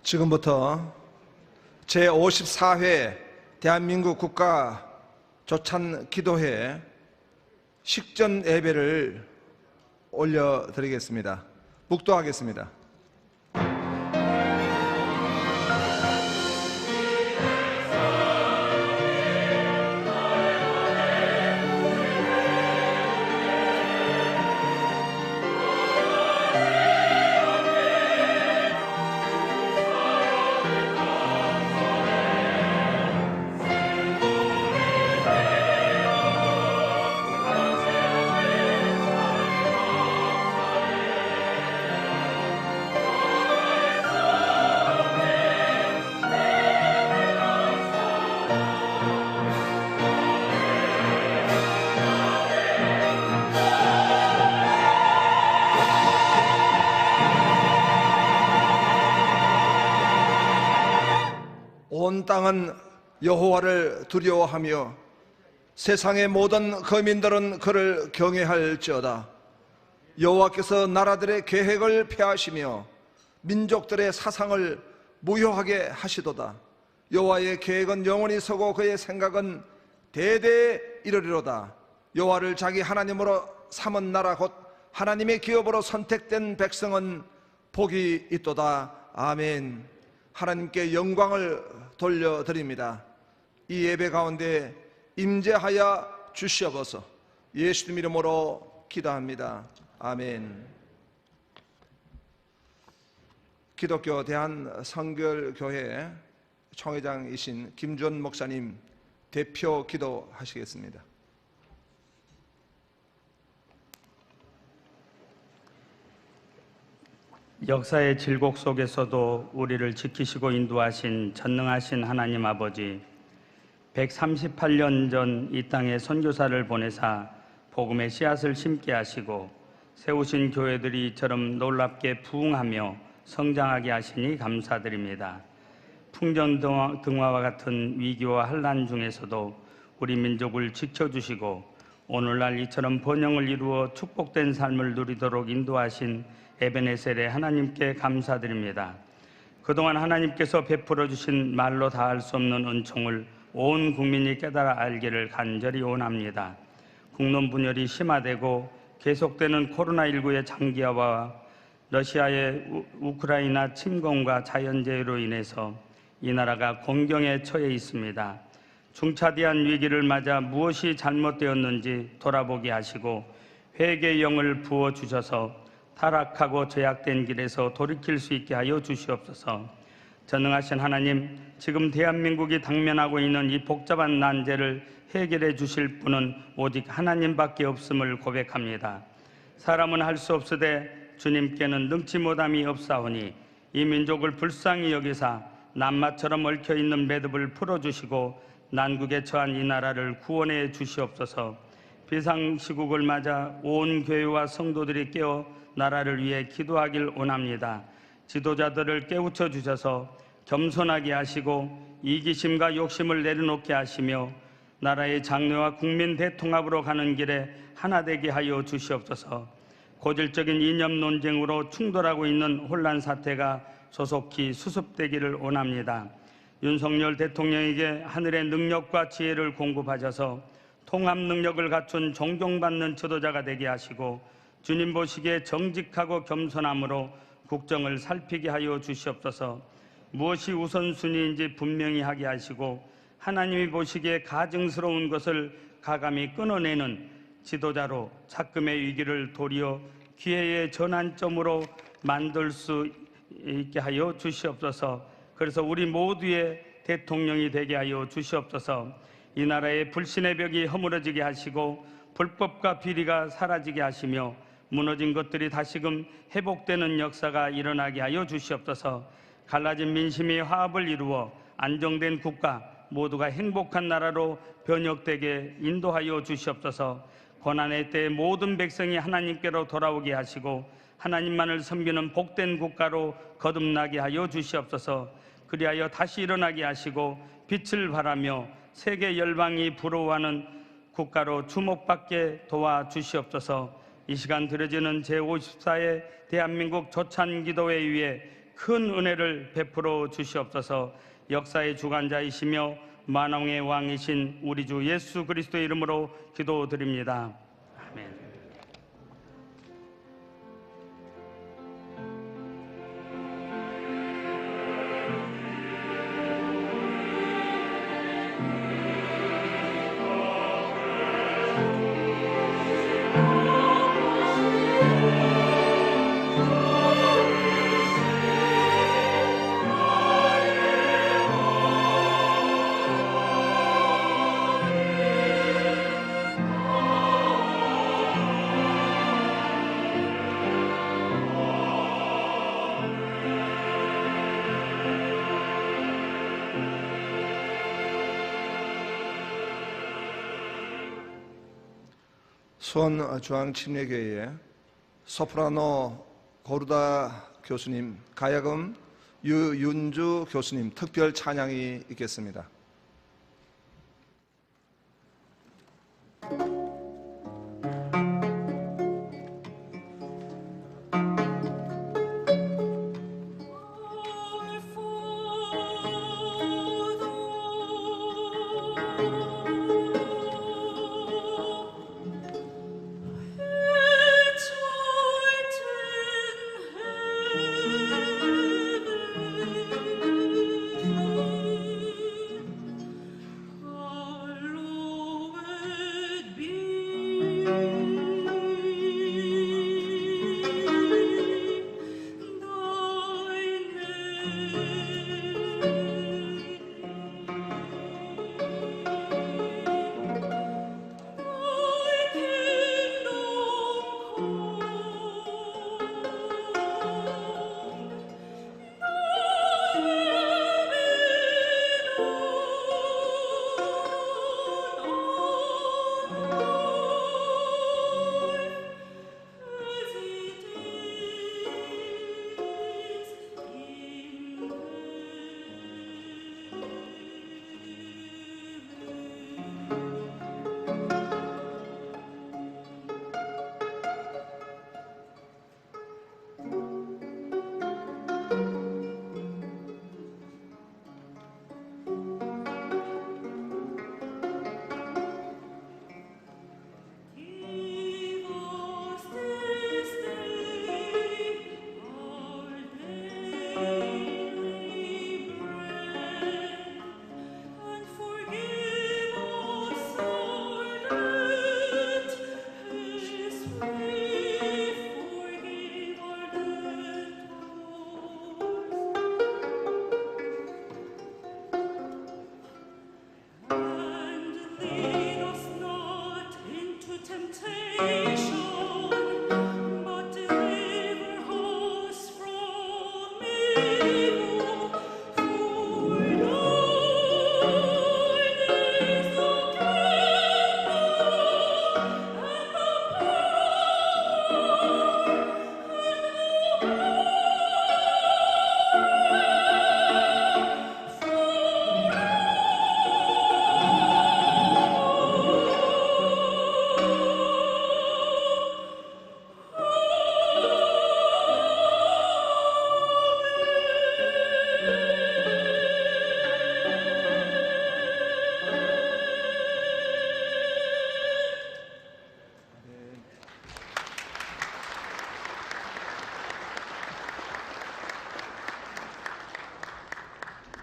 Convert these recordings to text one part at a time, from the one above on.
지금부터 제54회 대한민국 국가 조찬 기도회 식전 예배를 올려드리겠습니다. 묵도하겠습니다. 온 땅은 여호와를 두려워하며 세상의 모든 거민들은 그를 경외할지어다. 여호와께서 나라들의 계획을 폐하시며 민족들의 사상을 무효하게 하시도다. 여호와의 계획은 영원히 서고 그의 생각은 대대에 이르리로다. 여호와를 자기 하나님으로 삼은 나라 곧 하나님의 기업으로 선택된 백성은 복이 있도다. 아멘. 하나님께 영광을 돌려드립니다. 이 예배 가운데 임재하여 주시옵소서. 예수님 이름으로 기도합니다. 아멘. 기독교 대한성결교회 총회장이신 김주원 목사님 대표 기도하시겠습니다. 역사의 질곡 속에서도 우리를 지키시고 인도하신 전능하신 하나님 아버지, 138년 전 이 땅에 선교사를 보내사 복음의 씨앗을 심게 하시고 세우신 교회들이 이처럼 놀랍게 부흥하며 성장하게 하시니 감사드립니다. 풍전등화와 같은 위기와 환난 중에서도 우리 민족을 지켜주시고 오늘날 이처럼 번영을 이루어 축복된 삶을 누리도록 인도하신 에베네셀의 하나님께 감사드립니다. 그동안 하나님께서 베풀어 주신 말로 다할 수 없는 은총을 온 국민이 깨달아 알기를 간절히 원합니다. 국론 분열이 심화되고 계속되는 코로나19의 장기화와 러시아의 우크라이나 침공과 자연재해로 인해서 이 나라가 곤경에 처해 있습니다. 중차대한 위기를 맞아 무엇이 잘못되었는지 돌아보게 하시고 회개의 영을 부어주셔서 타락하고 죄악된 길에서 돌이킬 수 있게 하여 주시옵소서. 전능하신 하나님, 지금 대한민국이 당면하고 있는 이 복잡한 난제를 해결해 주실 분은 오직 하나님밖에 없음을 고백합니다. 사람은 할 수 없으되 주님께는 능치 못함이 없사오니 이 민족을 불쌍히 여기사 남마처럼 얽혀있는 매듭을 풀어주시고 난국에 처한 이 나라를 구원해 주시옵소서. 비상시국을 맞아 온 교회와 성도들이 깨어 나라를 위해 기도하길 원합니다. 지도자들을 깨우쳐 주셔서 겸손하게 하시고 이기심과 욕심을 내려놓게 하시며 나라의 장래와 국민 대통합으로 가는 길에 하나 되게 하여 주시옵소서. 고질적인 이념 논쟁으로 충돌하고 있는 혼란 사태가 조속히 수습되기를 원합니다. 윤석열 대통령에게 하늘의 능력과 지혜를 공급하셔서 통합 능력을 갖춘 존경받는 지도자가 되게 하시고 주님 보시기에 정직하고 겸손함으로 국정을 살피게 하여 주시옵소서. 무엇이 우선순위인지 분명히 하게 하시고 하나님이 보시기에 가증스러운 것을 가감히 끊어내는 지도자로 작금의 위기를 도리어 기회의 전환점으로 만들 수 있게 하여 주시옵소서. 그래서 우리 모두의 대통령이 되게 하여 주시옵소서. 이 나라의 불신의 벽이 허물어지게 하시고 불법과 비리가 사라지게 하시며 무너진 것들이 다시금 회복되는 역사가 일어나게 하여 주시옵소서. 갈라진 민심이 화합을 이루어 안정된 국가, 모두가 행복한 나라로 변혁되게 인도하여 주시옵소서. 고난의 때에 모든 백성이 하나님께로 돌아오게 하시고 하나님만을 섬기는 복된 국가로 거듭나게 하여 주시옵소서. 그리하여 다시 일어나게 하시고 빛을 발하며 세계 열방이 부러워하는 국가로 주목받게 도와주시옵소서. 이 시간 드려지는 제54회 대한민국 조찬기도회 위에 큰 은혜를 베풀어 주시옵소서. 역사의 주관자이시며 만왕의 왕이신 우리 주 예수 그리스도의 이름으로 기도드립니다. 아멘. 수원 중앙침례교회의 소프라노 고르다 교수님, 가야금 유윤주 교수님 특별 찬양이 있겠습니다.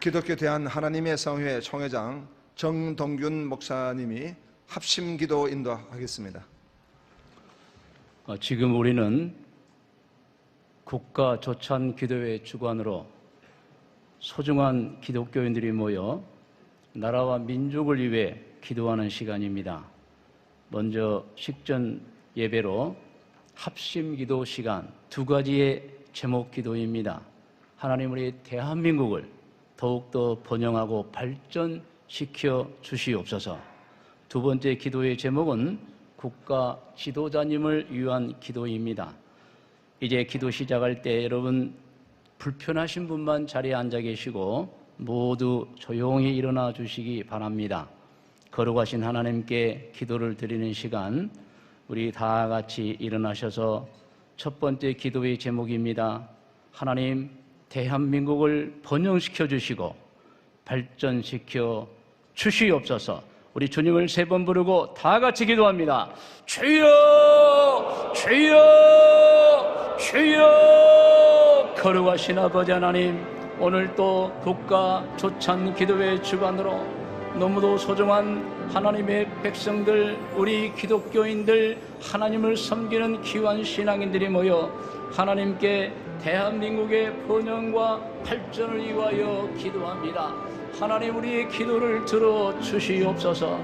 기독교 대한하나님의 성회 총회장 정동균 목사님이 합심기도 인도하겠습니다. 지금 우리는 국가조찬기도회 주관으로 소중한 기독교인들이 모여 나라와 민족을 위해 기도하는 시간입니다. 먼저 식전 예배로 합심기도 시간, 두 가지의 제목 기도입니다. 하나님, 우리 대한민국을 더욱더 번영하고 발전시켜 주시옵소서. 두 번째 기도의 제목은 국가 지도자님을 위한 기도입니다. 이제 기도 시작할 때 여러분 불편하신 분만 자리에 앉아 계시고 모두 조용히 일어나 주시기 바랍니다. 거룩하신 하나님께 기도를 드리는 시간, 우리 다 같이 일어나셔서 첫 번째 기도의 제목입니다. 하나님, 대한민국을 번영시켜 주시고 발전시켜 주시옵소서. 우리 주님을 세 번 부르고 다 같이 기도합니다. 주여, 주여, 주여. 거룩하신 아버지 하나님, 오늘 또 국가 조찬 기도회 주관으로 너무도 소중한 하나님의 백성들, 우리 기독교인들, 하나님을 섬기는 귀한 신앙인들이 모여 하나님께 대한민국의 번영과 발전을 위하여 기도합니다. 하나님, 우리의 기도를 들어 주시옵소서.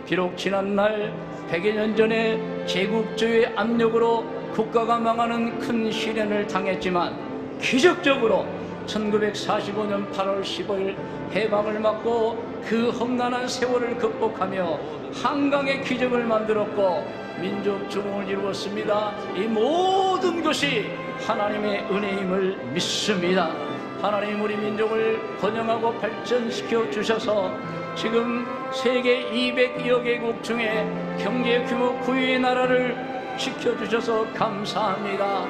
비록 지난날 100여 년 전에 제국주의 압력으로 국가가 망하는 큰 시련을 당했지만 기적적으로 1945년 8월 15일 해방을 맞고 그 험난한 세월을 극복하며 한강의 기적을 만들었고 민족 중흥을 이루었습니다. 이 모든 것이 하나님의 은혜임을 믿습니다. 하나님, 우리 민족을 번영하고 발전시켜 주셔서 지금 세계 200여 개국 중에 경제 규모 9위의 나라를 지켜주셔서 감사합니다.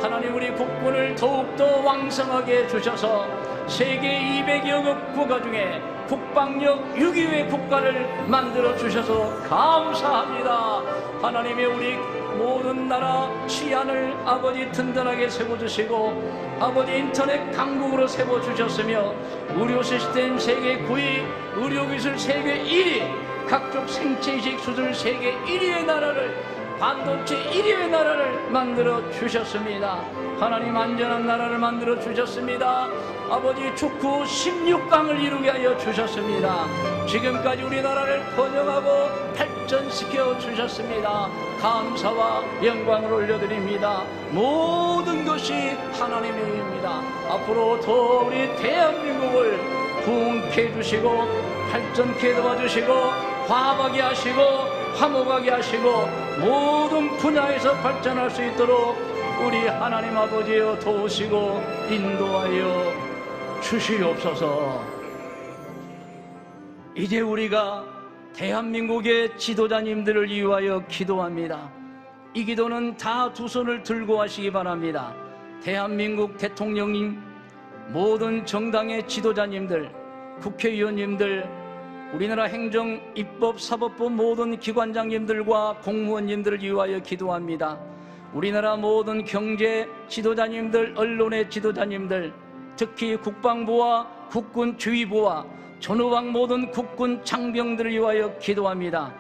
하나님, 우리 국군을 더욱더 왕성하게 해주셔서 세계 200여 국가 중에 국방력 6위의 국가를 만들어주셔서 감사합니다. 하나님의 우리 모든 나라 치안을 아버지 든든하게 세워주시고 아버지 인터넷 강국으로 세워주셨으며 의료 시스템 세계 9위, 의료기술 세계 1위, 각종 생체이식 수술 세계 1위의 나라를, 반도체 1위의 나라를 만들어 주셨습니다. 하나님, 안전한 나라를 만들어 주셨습니다. 아버지, 축구 16강을 이루게 하여 주셨습니다. 지금까지 우리나라를 번영하고 발전시켜 주셨습니다. 감사와 영광을 올려드립니다. 모든 것이 하나님의 일입니다. 앞으로 더 우리 대한민국을 부흥케 해주시고 발전케 도와주시고 화합하게 하시고 화목하게 하시고 모든 분야에서 발전할 수 있도록 우리 하나님 아버지여 도우시고 인도하여 주시옵소서. 이제 우리가 대한민국의 지도자님들을 위하여 기도합니다. 이 기도는 다 두 손을 들고 하시기 바랍니다. 대한민국 대통령님, 모든 정당의 지도자님들, 국회의원님들, 우리나라 행정, 입법, 사법부 모든 기관장님들과 공무원님들을 위하여 기도합니다. 우리나라 모든 경제 지도자님들, 언론의 지도자님들, 특히 국방부와 국군 주위부와 전후방 모든 국군 장병들을 위하여 기도합니다.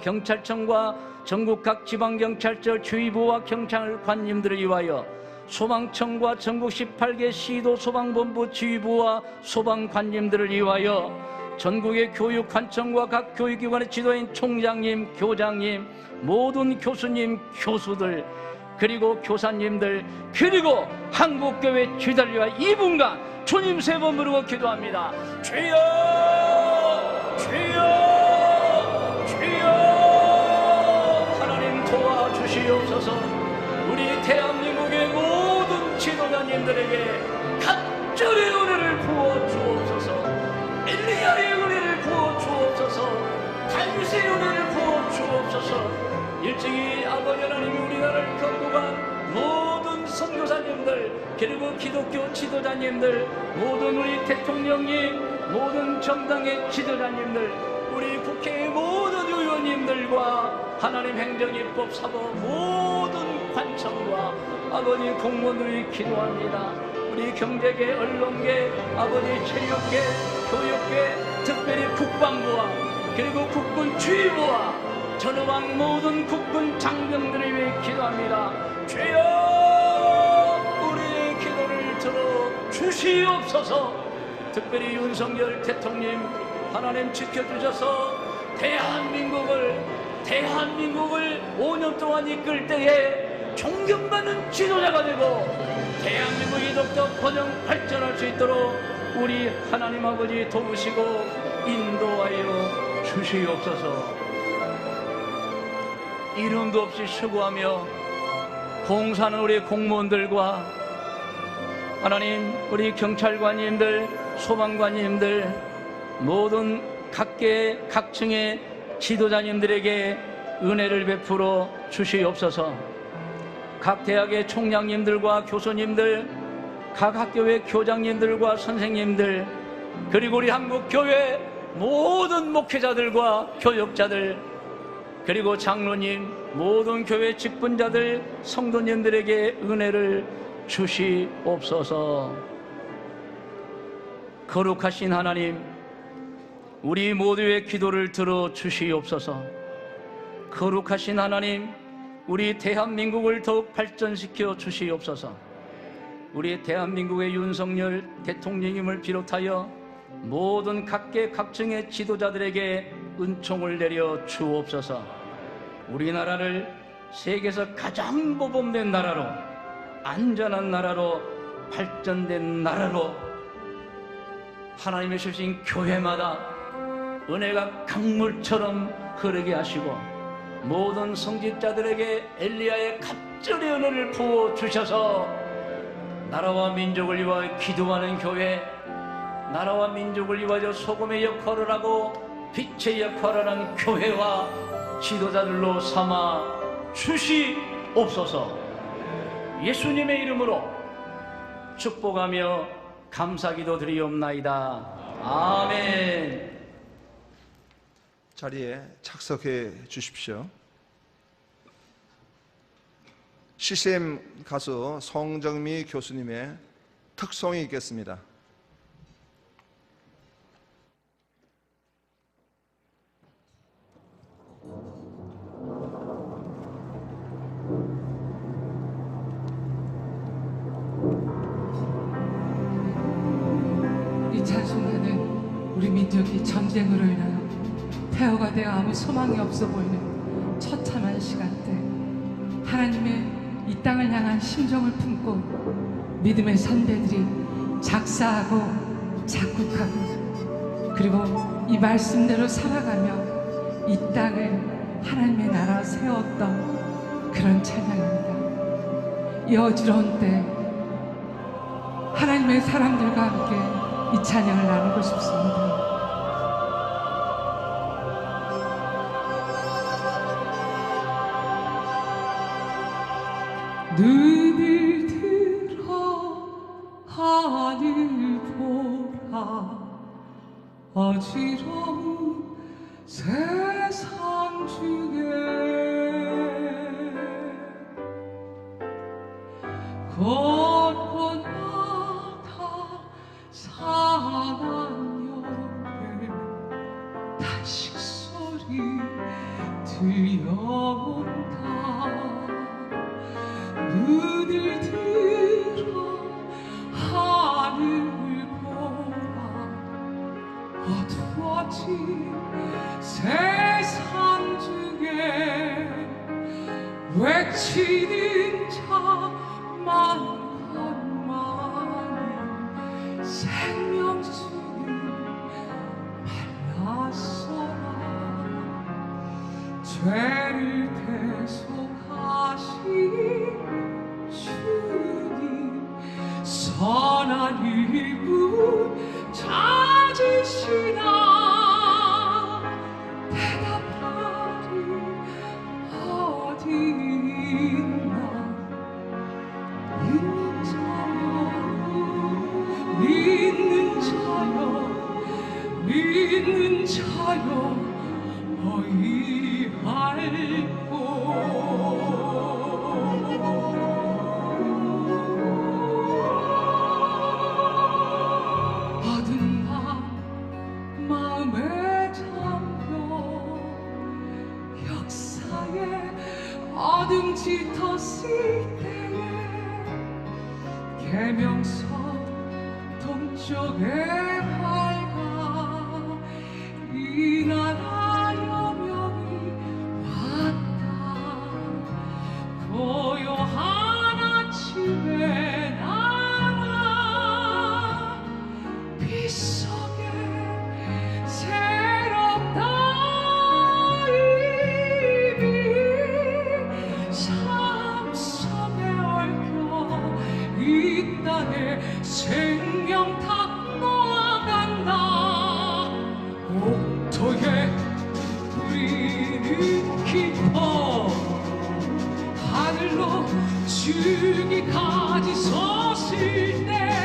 경찰청과 전국 각 지방경찰서 주위부와 경찰관님들을 위하여 소방청과 전국 18개 시도 소방본부 지휘부와 소방관님들을 위하여 전국의 교육관청과 각 교육기관의 지도인 총장님, 교장님, 모든 교수님, 교수들, 그리고 교사님들, 그리고 한국교회 주달리와 2분간 주님 세 번 부르고 기도합니다. 주여, 주여, 주여. 하나님 도와주시옵소서. 우리 대한민국의 모든 지도자님들에게 간절의 은혜를 부어 주옵소서. 엘리야의 은혜를 부어 주옵소서. 다윗의 은혜를 부어 주옵소서. 일찍이 아버지 하나님이 우리나라를 건국한 모든 선교사님들, 그리고 기독교 지도자님들, 모든 우리 대통령님, 모든 정당의 지도자님들, 우리 국회의 모든 의원님들과 하나님 행정입법 사법 모든 관청과 아버지 공무원들이 기도합니다. 우리 경제계, 언론계, 아버지 체육계, 교육계, 특별히 국방부와 그리고 국군 주위부와 전후방 모든 국군 장병들을 위해 기도합니다. 주여, 우리의 기도를 들어 주시옵소서. 특별히 윤석열 대통령 하나님 지켜주셔서 대한민국을 5년 동안 이끌 때에 존경받는 지도자가 되고 대한민국이 더욱더 번영 발전할 수 있도록 우리 하나님 아버지 도우시고 인도하여 주시옵소서. 이름도 없이 수고하며 봉사하는 우리 공무원들과 하나님 우리 경찰관님들, 소방관님들, 모든 각계각층의 지도자님들에게 은혜를 베풀어 주시옵소서. 각 대학의 총장님들과 교수님들, 각 학교의 교장님들과 선생님들, 그리고 우리 한국교회 모든 목회자들과 교역자들, 그리고 장로님, 모든 교회 직분자들, 성도님들에게 은혜를 주시옵소서. 거룩하신 하나님, 우리 모두의 기도를 들어 주시옵소서. 거룩하신 하나님, 우리 대한민국을 더욱 발전시켜 주시옵소서. 우리 대한민국의 윤석열 대통령님을 비롯하여 모든 각계각층의 지도자들에게 은총을 내려 주옵소서. 우리나라를 세계에서 가장 모범된 나라로, 안전한 나라로, 발전된 나라로, 하나님의 주신 교회마다 은혜가 강물처럼 흐르게 하시고 모든 성직자들에게 엘리야의 갑절의 은혜를 부어주셔서 나라와 민족을 위하여 기도하는 교회, 나라와 민족을 위하여 소금의 역할을 하고 빛의 역할을 하는 교회와 지도자들로 삼아 주시옵소서. 예수님의 이름으로 축복하며 감사기도 드리옵나이다. 아멘. 자리에 착석해 주십시오. CCM 가수 송정미 교수님의 특송이 있겠습니다. 이 찬송가는 우리 민족이 전쟁으로 인하여 폐허가 되어 아무 소망이 없어 보이는 처참한 시간대, 하나님의 이 땅을 향한 심정을 품고 믿음의 선배들이 작사하고 작곡하고 그리고 이 말씀대로 살아가며 이 땅을 하나님의 나라로 세웠던 그런 찬양입니다. 이 어지러운 때 하나님의 사람들과 함께 이 찬양을 나누고 싶습니다. 눈을 들어 하늘 보라, 어지러운 세상 중에 곳곳마다 사랑 옆에 탄식 소리 들려온다. 눈을 들어 하늘을 보라, 어두워진 세상 중에 외치는 자만 많이 생명수는 말랐어라. 죄를 대속하신 주님, 선한 이분 찾으시나 대답하리 어디 있나. 믿는 자여 믿는 자여 어이할꼬. 어두운 밤 마음에 잠겨 역사에 어둠 짙었을 때에 계명서 동쪽에 밝아 이 나라 여명이 왔다. 고요한 아침에 나라 빛 속에 새롭다. 이미 삶 속에 얽혀 이 땅에 생명 탁 놓아간다. 옥토에 불이 깊어 하늘로 줄기까지 솟을 때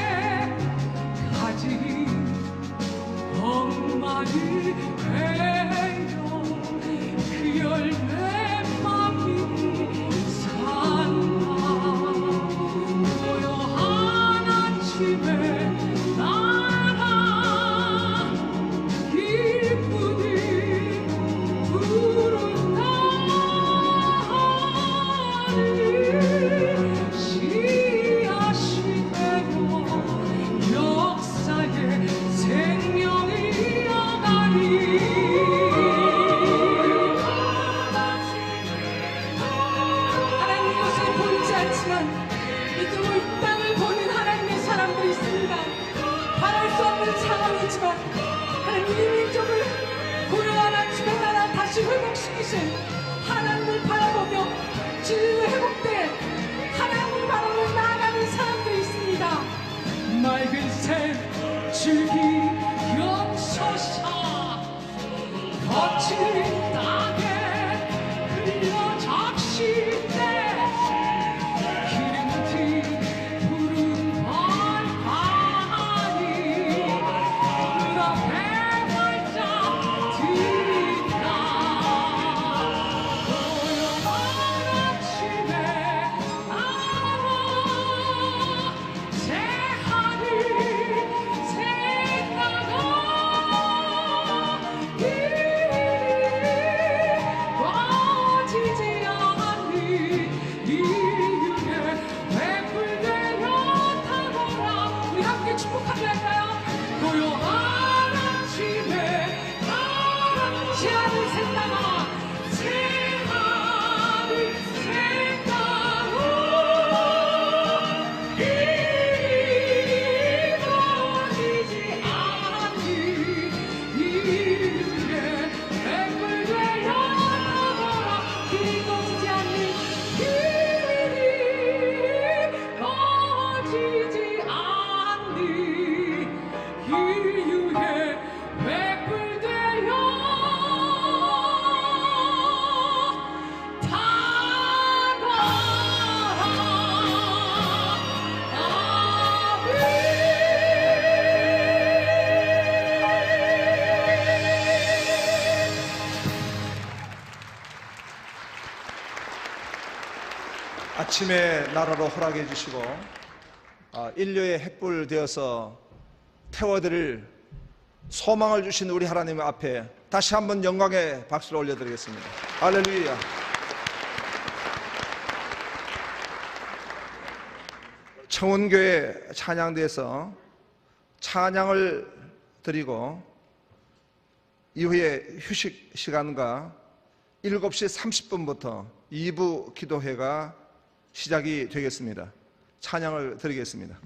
안심의 나라로 허락해 주시고 인류의 햇불 되어서 태워드릴 소망을 주신 우리 하나님 앞에 다시 한번 영광의 박수를 올려드리겠습니다. 할렐루야. 청운교회 찬양대에서 찬양을 드리고 이후에 휴식 시간과 7시 30분부터 2부 기도회가 시작이 되겠습니다. 찬양을 드리겠습니다.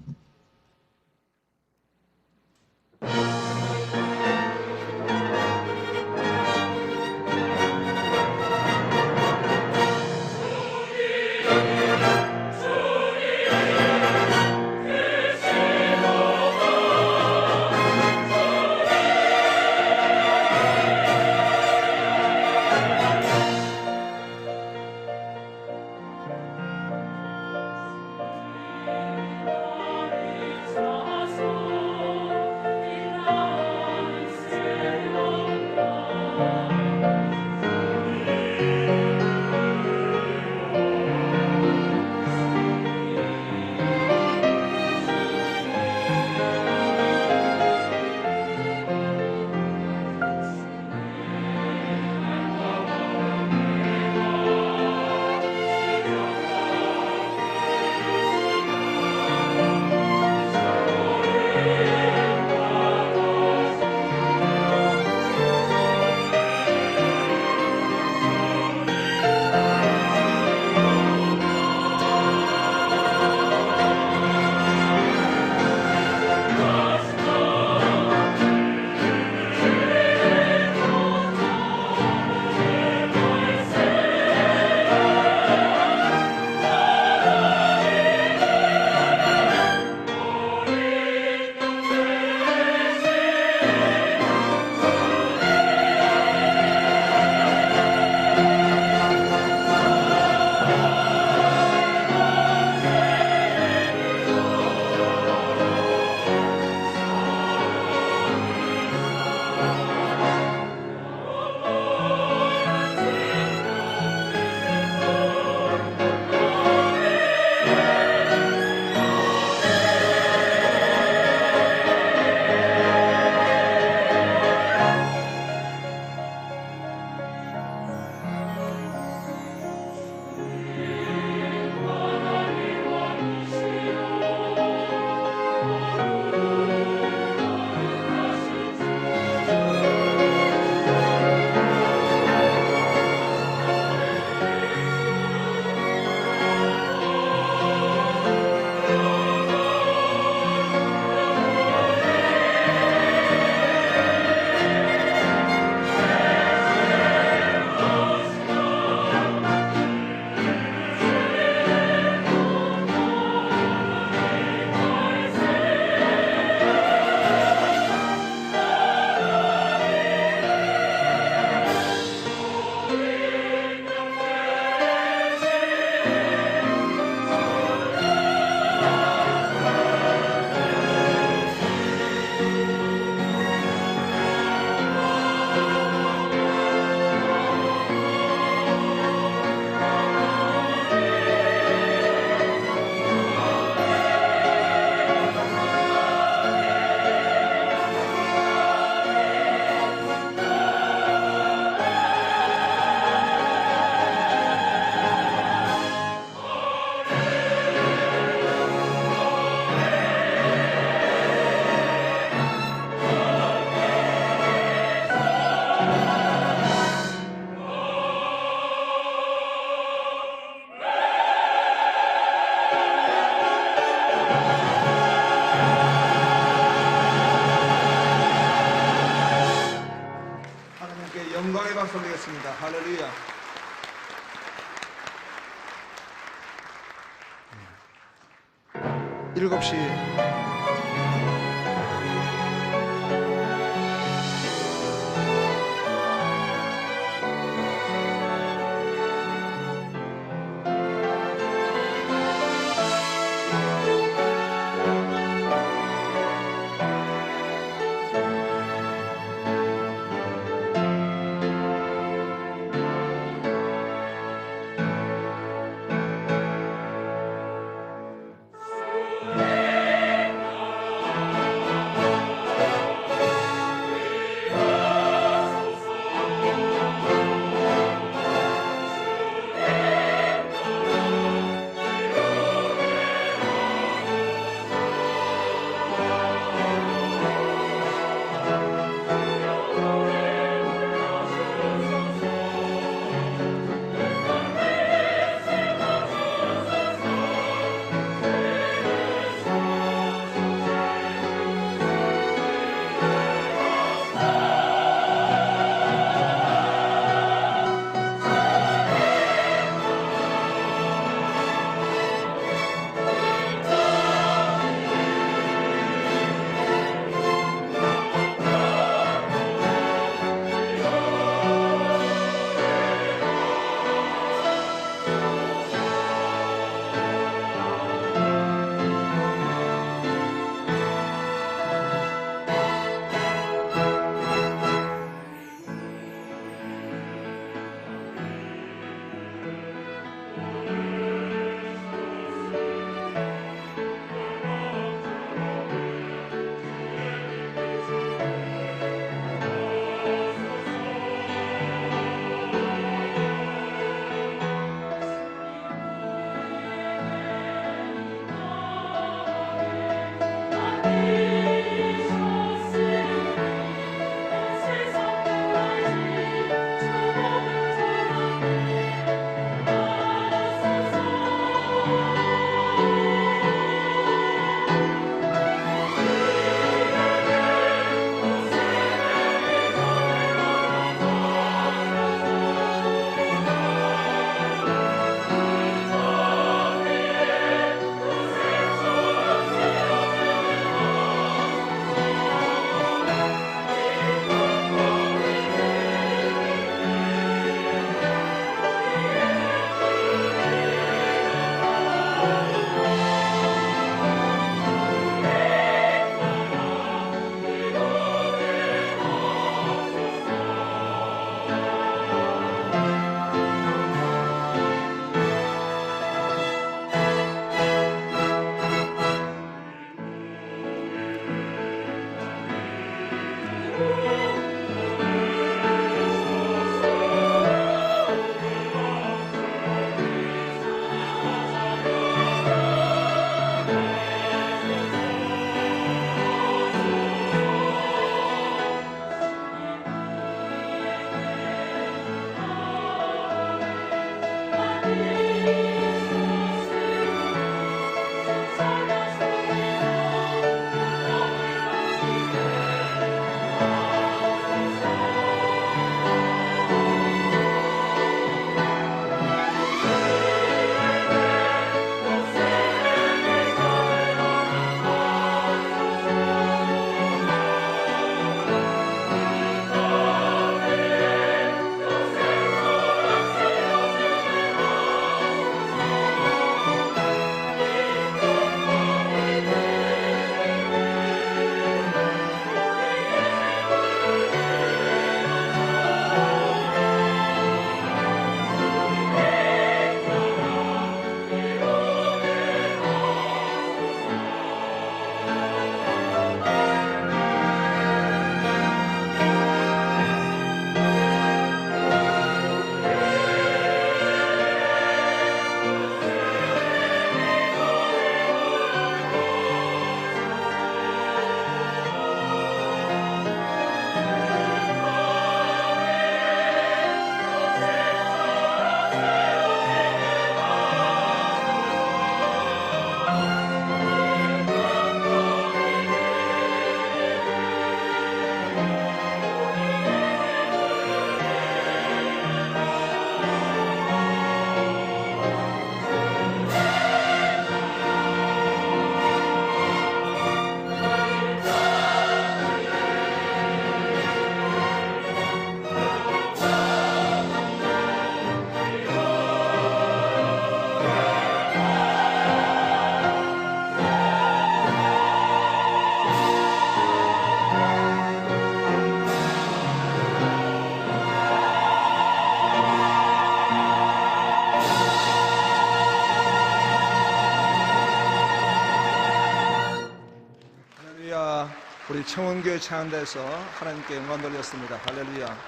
영광의 박수 올리겠습니다. 할렐루야. 일곱 시 할렐루야. 우리 청원교회 찬양대에서 하나님께 영광 돌렸습니다. 할렐루야.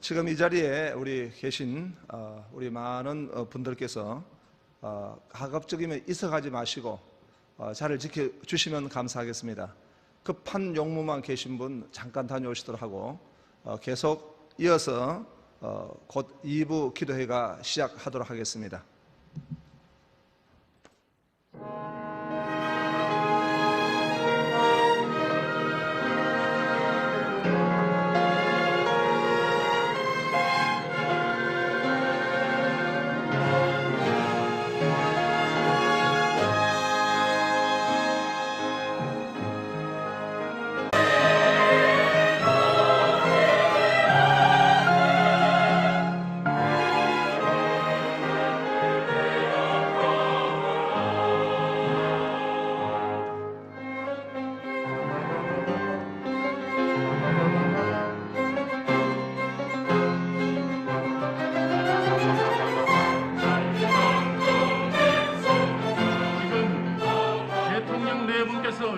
지금 이 자리에 우리 계신 우리 많은 분들께서 가급적이면 있어가지 마시고 자리를 지켜주시면 감사하겠습니다. 급한 용무만 계신 분 잠깐 다녀오시도록 하고 계속 이어서 곧 2부 기도회가 시작하도록 하겠습니다.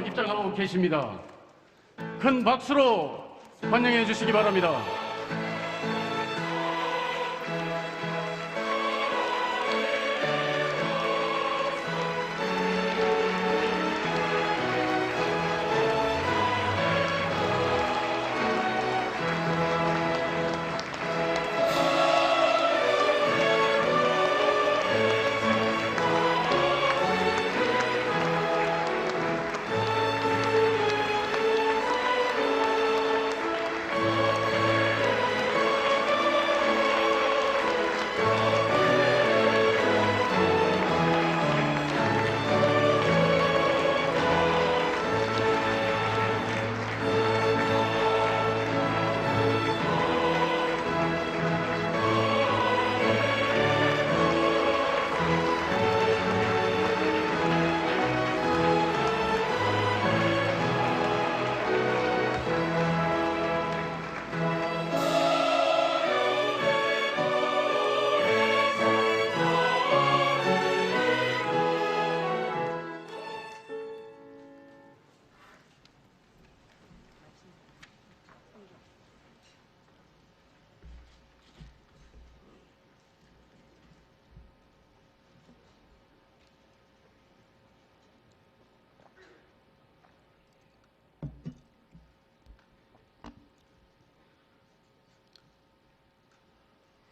입장하고 계십니다. 큰 박수로 환영해 주시기 바랍니다.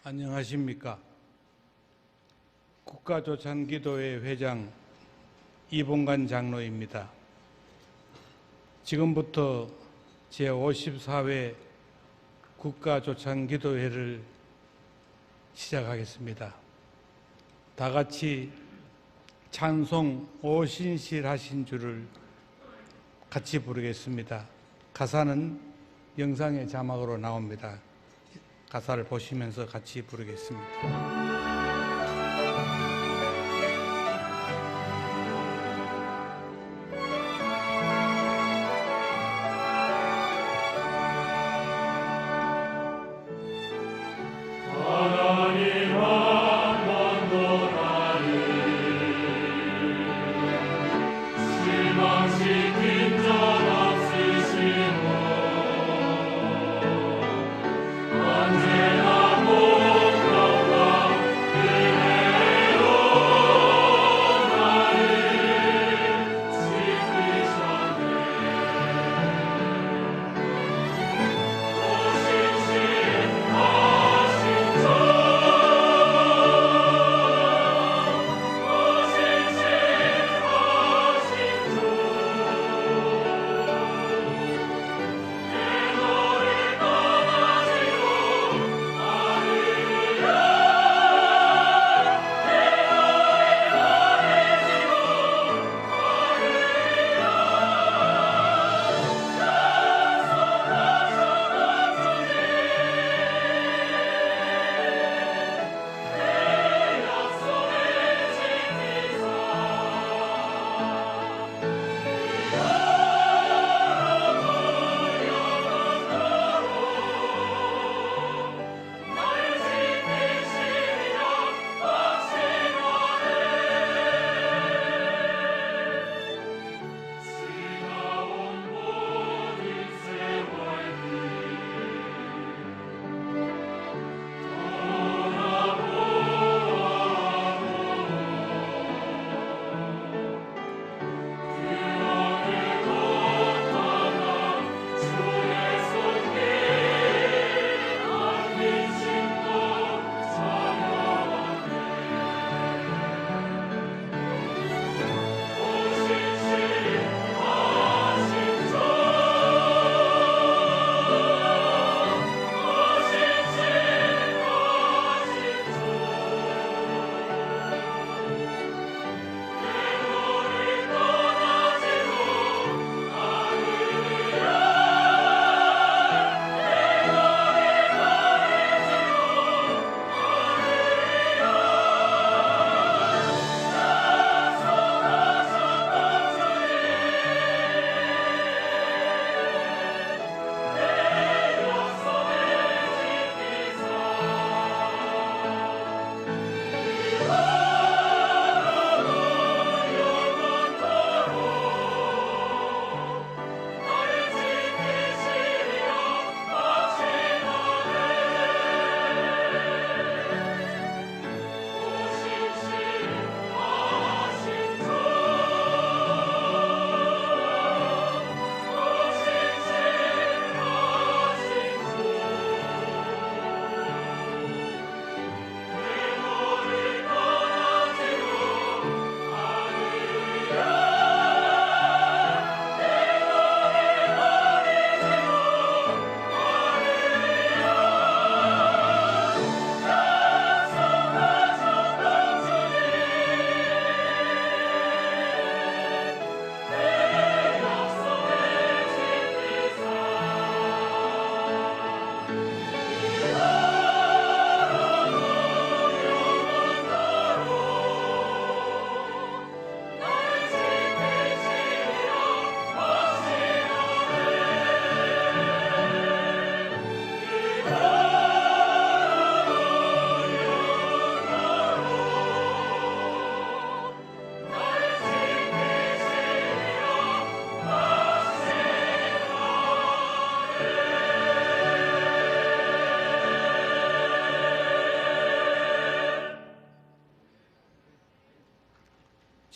안녕하십니까. 국가조찬기도회 회장 이봉관 장로입니다. 지금부터 제54회 국가조찬기도회를 시작하겠습니다. 다 같이 찬송 오신실 하신 주를 같이 부르겠습니다. 가사는 영상의 자막으로 나옵니다. 가사를 보시면서 같이 부르겠습니다. 언제나 공평과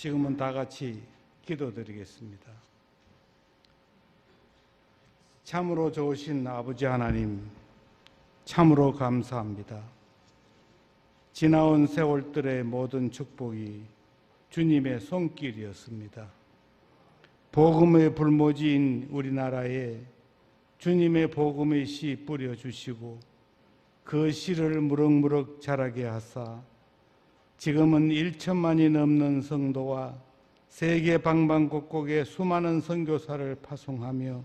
지금은 다 같이 기도드리겠습니다. 참으로 좋으신 아버지 하나님, 참으로 감사합니다. 지나온 세월들의 모든 축복이 주님의 손길이었습니다. 복음의 불모지인 우리나라에 주님의 복음의 씨 뿌려주시고 그 씨를 무럭무럭 자라게 하사 지금은 1천만이 넘는 성도와 세계 방방곡곡에 수많은 선교사를 파송하며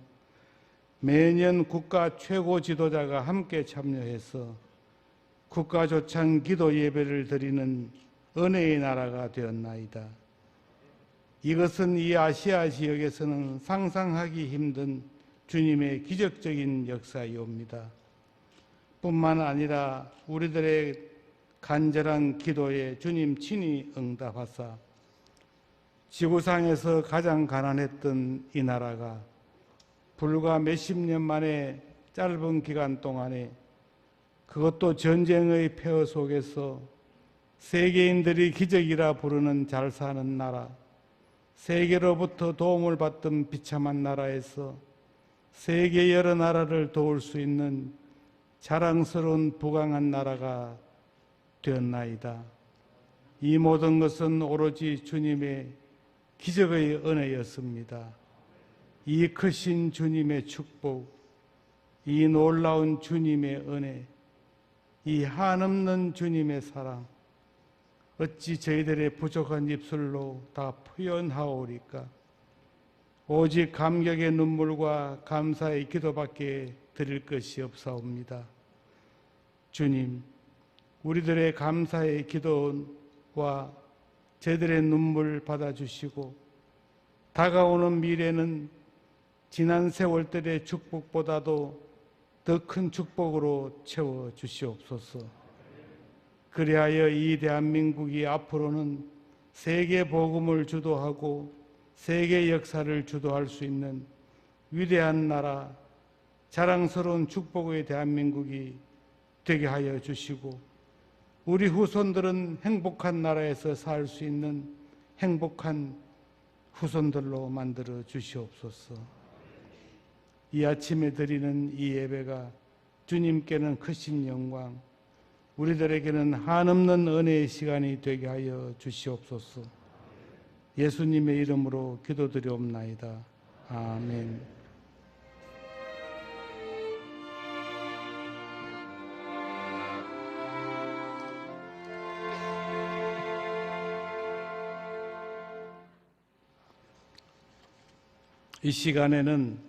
매년 국가 최고 지도자가 함께 참여해서 국가조창 기도 예배를 드리는 은혜의 나라가 되었나이다. 이것은 이 아시아 지역에서는 상상하기 힘든 주님의 기적적인 역사이옵니다. 뿐만 아니라 우리들의 간절한 기도에 주님 친히 응답하사 지구상에서 가장 가난했던 이 나라가 불과 몇십 년 만에 짧은 기간 동안에 그것도 전쟁의 폐허 속에서 세계인들이 기적이라 부르는 잘 사는 나라, 세계로부터 도움을 받던 비참한 나라에서 세계 여러 나라를 도울 수 있는 자랑스러운 부강한 나라가 되었나이다. 이 모든 것은 오로지 주님의 기적의 은혜였습니다. 이 크신 주님의 축복, 이 놀라운 주님의 은혜, 이 한없는 주님의 사랑, 어찌 저희들의 부족한 입술로 다 표현하오리까? 오직 감격의 눈물과 감사의 기도밖에 드릴 것이 없사옵니다. 주님, 우리들의 감사의 기도와 저희들의 눈물 받아주시고 다가오는 미래는 지난 세월들의 축복보다도 더 큰 축복으로 채워주시옵소서. 그리하여 이 대한민국이 앞으로는 세계 복음을 주도하고 세계 역사를 주도할 수 있는 위대한 나라, 자랑스러운 축복의 대한민국이 되게 하여 주시고 우리 후손들은 행복한 나라에서 살 수 있는 행복한 후손들로 만들어 주시옵소서. 이 아침에 드리는 이 예배가 주님께는 크신 영광, 우리들에게는 한없는 은혜의 시간이 되게 하여 주시옵소서. 예수님의 이름으로 기도드리옵나이다. 아멘. 이 시간에는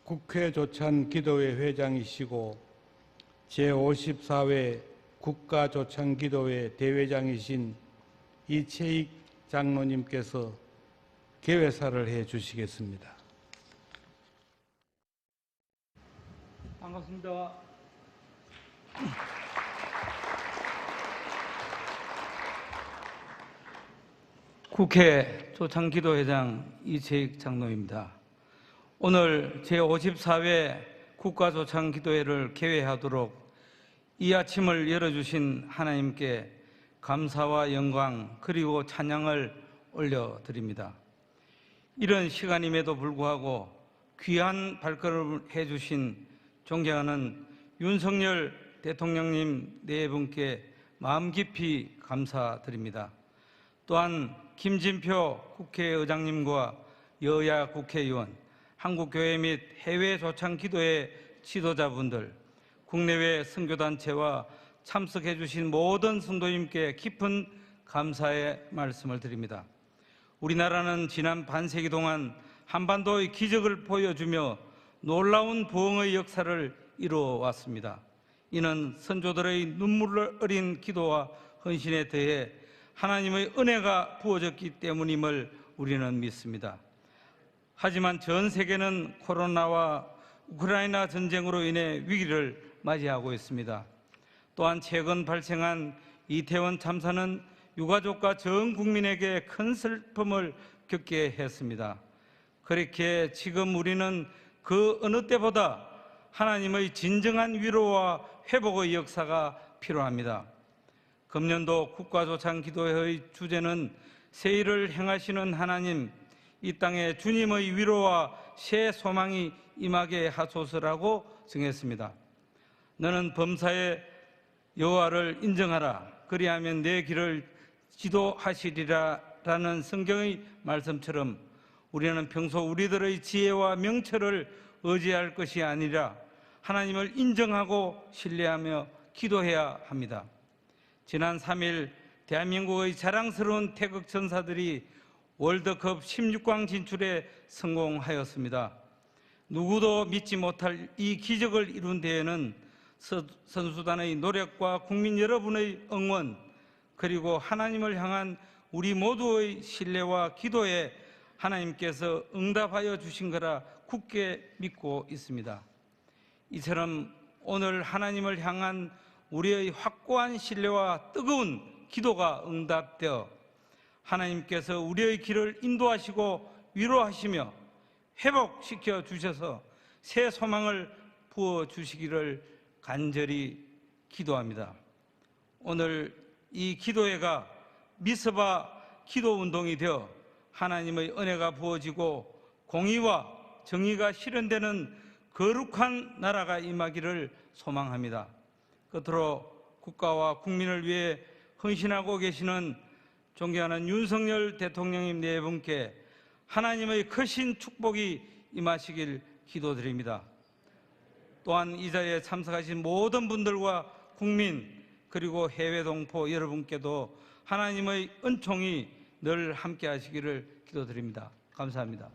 국회 조찬 기도회 회장이시고 제54회 국가조찬 기도회 대회장이신 이채익 장로님께서 개회사를 해 주시겠습니다. 반갑습니다. 국회 조창기도회장 이채익 장로입니다. 오늘 제54회 국가조창기도회를 개회하도록 이 아침을 열어주신 하나님께 감사와 영광 그리고 찬양을 올려드립니다. 이런 시간임에도 불구하고 귀한 발걸음을 해주신 존경하는 윤석열 대통령님 네 분께 마음 깊이 감사드립니다. 또한 김진표 국회의장님과 여야 국회의원, 한국교회 및 해외 조창 기도회 지도자분들, 국내외 선교단체와 참석해 주신 모든 성도님께 깊은 감사의 말씀을 드립니다. 우리나라는 지난 반세기 동안 한반도의 기적을 보여주며 놀라운 부흥의 역사를 이루어왔습니다. 이는 선조들의 눈물 어린 기도와 헌신에 대해 하나님의 은혜가 부어졌기 때문임을 우리는 믿습니다. 하지만 전 세계는 코로나와 우크라이나 전쟁으로 인해 위기를 맞이하고 있습니다. 또한 최근 발생한 이태원 참사는 유가족과 전 국민에게 큰 슬픔을 겪게 했습니다. 그렇게 지금 우리는 그 어느 때보다 하나님의 진정한 위로와 회복의 역사가 필요합니다. 금년도 국가조창기도회의 주제는 새 일을 행하시는 하나님, 이 땅에 주님의 위로와 새 소망이 임하게 하소서라고 정했습니다. 너는 범사에 여호와를 인정하라. 그리하면 내 길을 지도하시리라 라는 성경의 말씀처럼 우리는 평소 우리들의 지혜와 명철을 의지할 것이 아니라 하나님을 인정하고 신뢰하며 기도해야 합니다. 지난 3일 대한민국의 자랑스러운 태극 전사들이 월드컵 16강 진출에 성공하였습니다. 누구도 믿지 못할 이 기적을 이룬 데에는 선수단의 노력과 국민 여러분의 응원, 그리고 하나님을 향한 우리 모두의 신뢰와 기도에 하나님께서 응답하여 주신 거라 굳게 믿고 있습니다. 이처럼 오늘 하나님을 향한 우리의 확고한 신뢰와 뜨거운 기도가 응답되어 하나님께서 우리의 길을 인도하시고 위로하시며 회복시켜 주셔서 새 소망을 부어 주시기를 간절히 기도합니다. 오늘 이 기도회가 미스바 기도운동이 되어 하나님의 은혜가 부어지고 공의와 정의가 실현되는 거룩한 나라가 임하기를 소망합니다. 끝으로 국가와 국민을 위해 헌신하고 계시는 존경하는 윤석열 대통령님 네 분께 하나님의 크신 축복이 임하시길 기도드립니다. 또한 이 자리에 참석하신 모든 분들과 국민 그리고 해외 동포 여러분께도 하나님의 은총이 늘 함께 하시기를 기도드립니다. 감사합니다.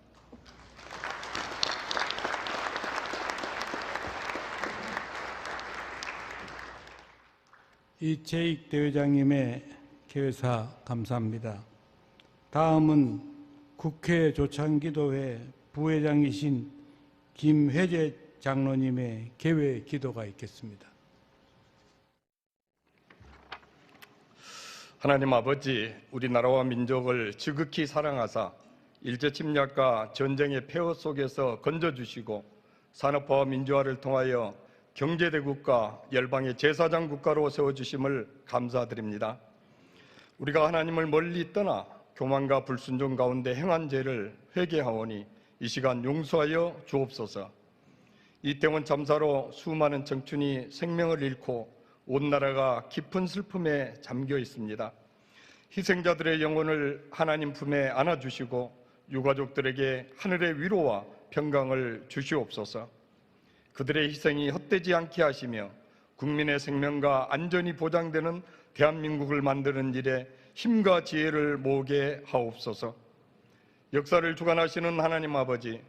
이채익 대회장님의 개회사 감사합니다. 다음은 국회 조창기도회 부회장이신 김회재 장로님의 개회 기도가 있겠습니다. 하나님 아버지, 우리나라와 민족을 지극히 사랑하사 일제 침략과 전쟁의 폐허 속에서 건져주시고 산업화와 민주화를 통하여 경제대국가, 열방의 제사장 국가로 세워주심을 감사드립니다. 우리가 하나님을 멀리 떠나 교만과 불순종 가운데 행한 죄를 회개하오니 이 시간 용서하여 주옵소서. 이태원 참사로 수많은 청춘이 생명을 잃고 온 나라가 깊은 슬픔에 잠겨 있습니다. 희생자들의 영혼을 하나님 품에 안아주시고 유가족들에게 하늘의 위로와 평강을 주시옵소서. 그들의 희생이 헛되지 않게 하시며 국민의 생명과 안전이 보장되는 대한민국을 만드는 일에 힘과 지혜를 모으게 하옵소서. 역사를 주관하시는 하나님 아버지,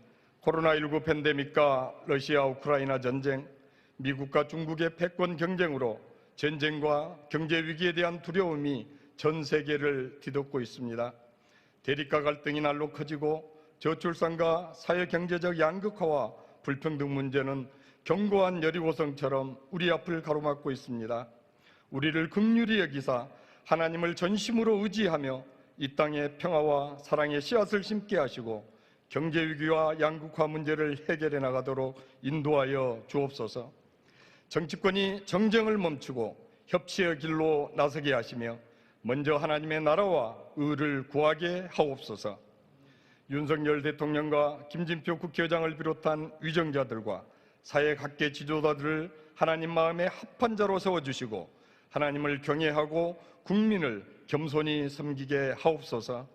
코로나19 팬데믹과 러시아 우크라이나 전쟁, 미국과 중국의 패권 경쟁으로 전쟁과 경제 위기에 대한 두려움이 전 세계를 뒤덮고 있습니다. 대립과 갈등이 날로 커지고 저출산과 사회 경제적 양극화와 불평등 문제는 견고한 여리고성처럼 우리 앞을 가로막고 있습니다. 우리를 긍휼히 여기사 하나님을 전심으로 의지하며 이 땅에 평화와 사랑의 씨앗을 심게 하시고 경제 위기와 양극화 문제를 해결해 나가도록 인도하여 주옵소서. 정치권이 정쟁을 멈추고 협치의 길로 나서게 하시며 먼저 하나님의 나라와 의를 구하게 하옵소서. 윤석열 대통령과 김진표 국회의장을 비롯한 위정자들과 사회 각계 지도자들을 하나님 마음에 합한 자로 세워주시고 하나님을 경외하고 국민을 겸손히 섬기게 하옵소서.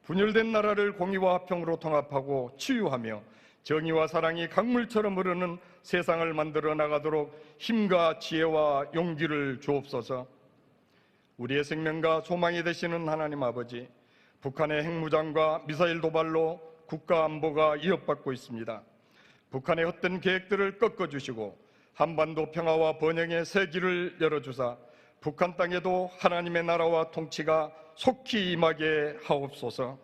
분열된 나라를 공의와 화평으로 통합하고 치유하며 정의와 사랑이 강물처럼 흐르는 세상을 만들어 나가도록 힘과 지혜와 용기를 주옵소서. 우리의 생명과 소망이 되시는 하나님 아버지, 북한의 핵무장과 미사일 도발로 국가 안보가 위협받고 있습니다. 북한의 헛된 계획들을 꺾어주시고 한반도 평화와 번영의 새 길을 열어주사 북한 땅에도 하나님의 나라와 통치가 속히 임하게 하옵소서.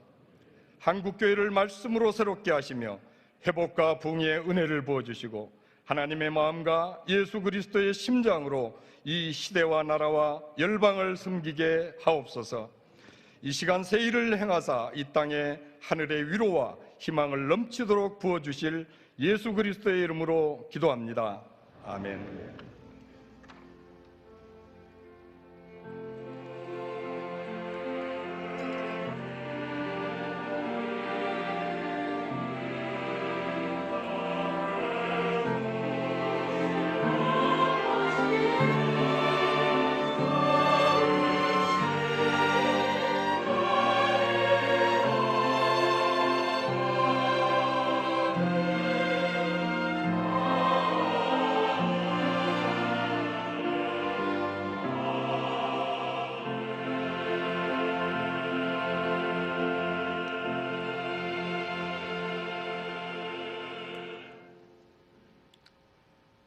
한국교회를 말씀으로 새롭게 하시며 회복과 붕의 은혜를 부어주시고 하나님의 마음과 예수 그리스도의 심장으로 이 시대와 나라와 열방을 섬기게 하옵소서. 이 시간 새 일을 행하사 이 땅에 하늘의 위로와 희망을 넘치도록 부어주실 예수 그리스도의 이름으로 기도합니다. 아멘.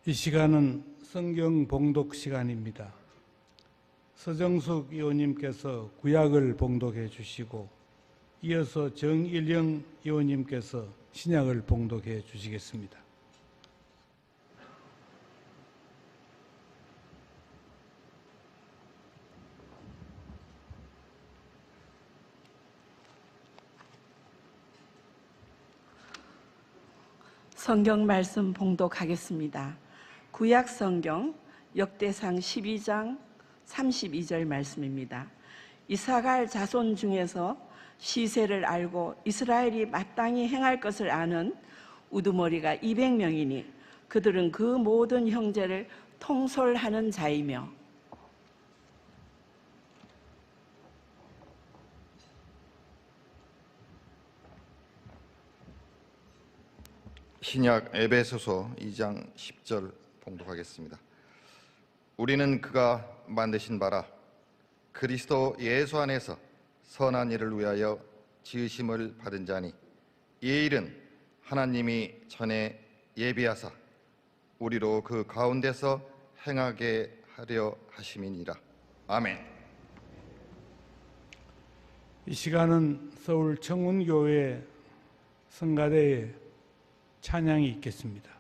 이 시간은 성경 봉독 시간입니다. 서정숙 의원님께서 구약을 봉독해 주시고 이어서 정일영 의원님께서 신약을 봉독해 주시겠습니다. 성경 말씀 봉독하겠습니다. 구약 성경 역대상 12장 32절 말씀입니다. 이사갈 자손 중에서 시세를 알고 이스라엘이 마땅히 행할 것을 아는 우두머리가 200명이니 그들은 그 모든 형제를 통솔하는 자이며 신약 에베소서 2장 10절 봉독하겠습니다. 우리는 그가 만드신 바라 그리스도 예수 안에서 선한 일을 위하여 지으심을 받은 자니 이 일은 하나님이 전에 예비하사 우리로 그 가운데서 행하게 하려 하심이니라. 아멘. 이 시간은 서울 청운교회 성가대에 찬양이 있겠습니다.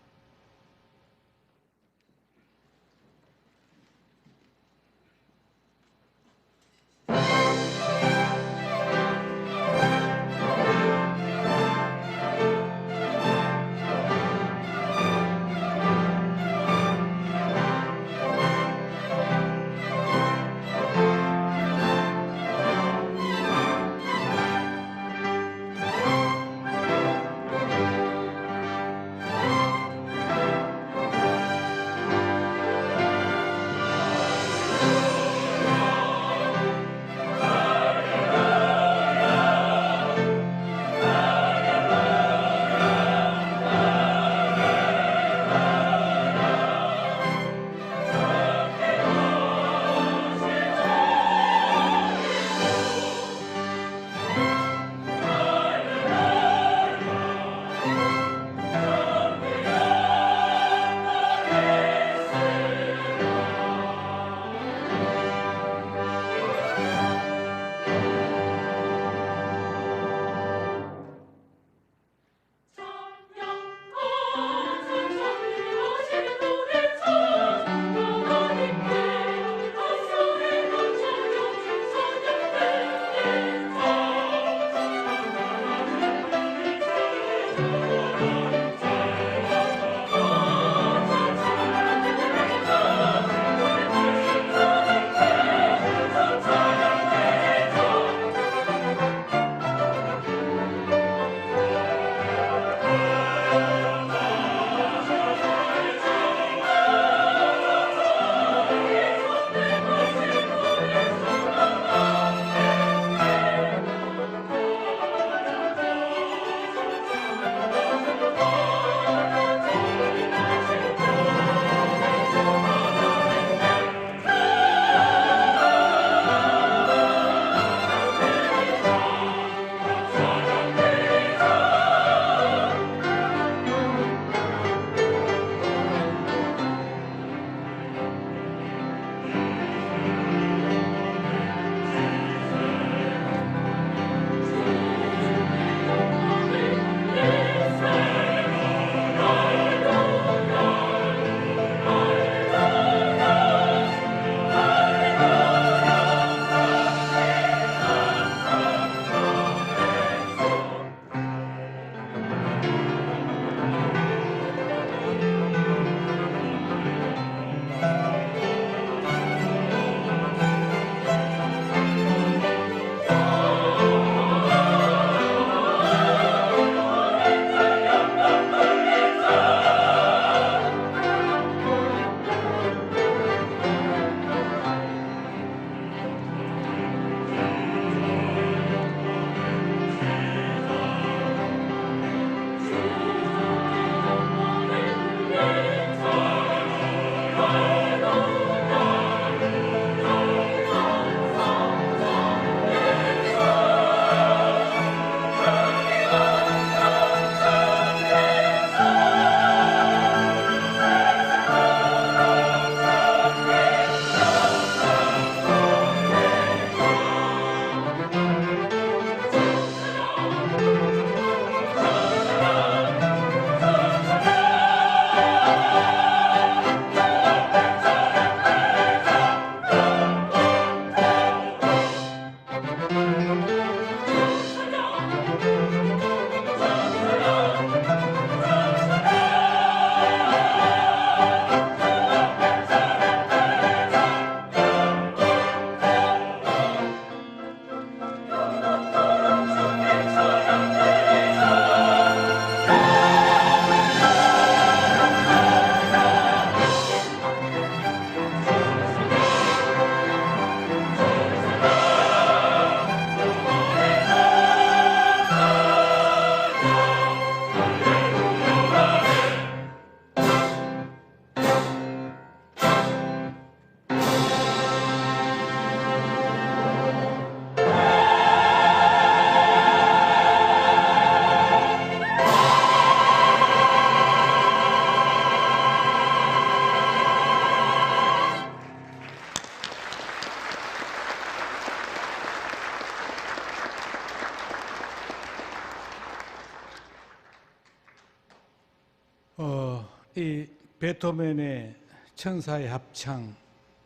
이 베토벤의 천사의 합창,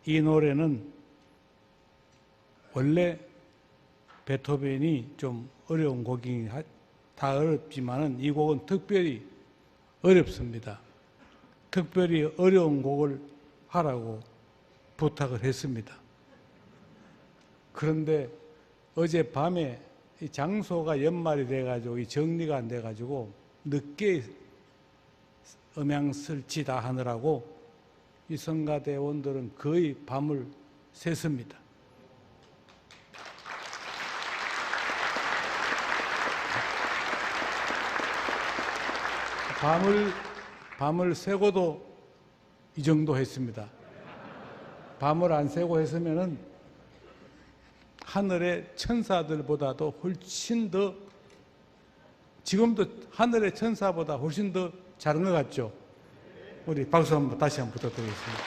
이 노래는 원래 베토벤이 좀 어려운 곡이 다 어렵지만은 이 곡은 특별히 어렵습니다. 특별히 어려운 곡을 하라고 부탁을 했습니다. 그런데 어젯밤에 이 장소가 연말이 돼가지고 이 정리가 안 돼가지고 늦게 음향 설치 다 하느라고 이 성가대원들은 거의 밤을 샜습니다. 밤을 새고도 이 정도 했습니다. 밤을 안 새고 했으면은 하늘의 천사들보다도 훨씬 더, 지금도 하늘의 천사보다 훨씬 더 잘한 것 같죠? 우리 박수 한번 다시 한번 부탁드리겠습니다.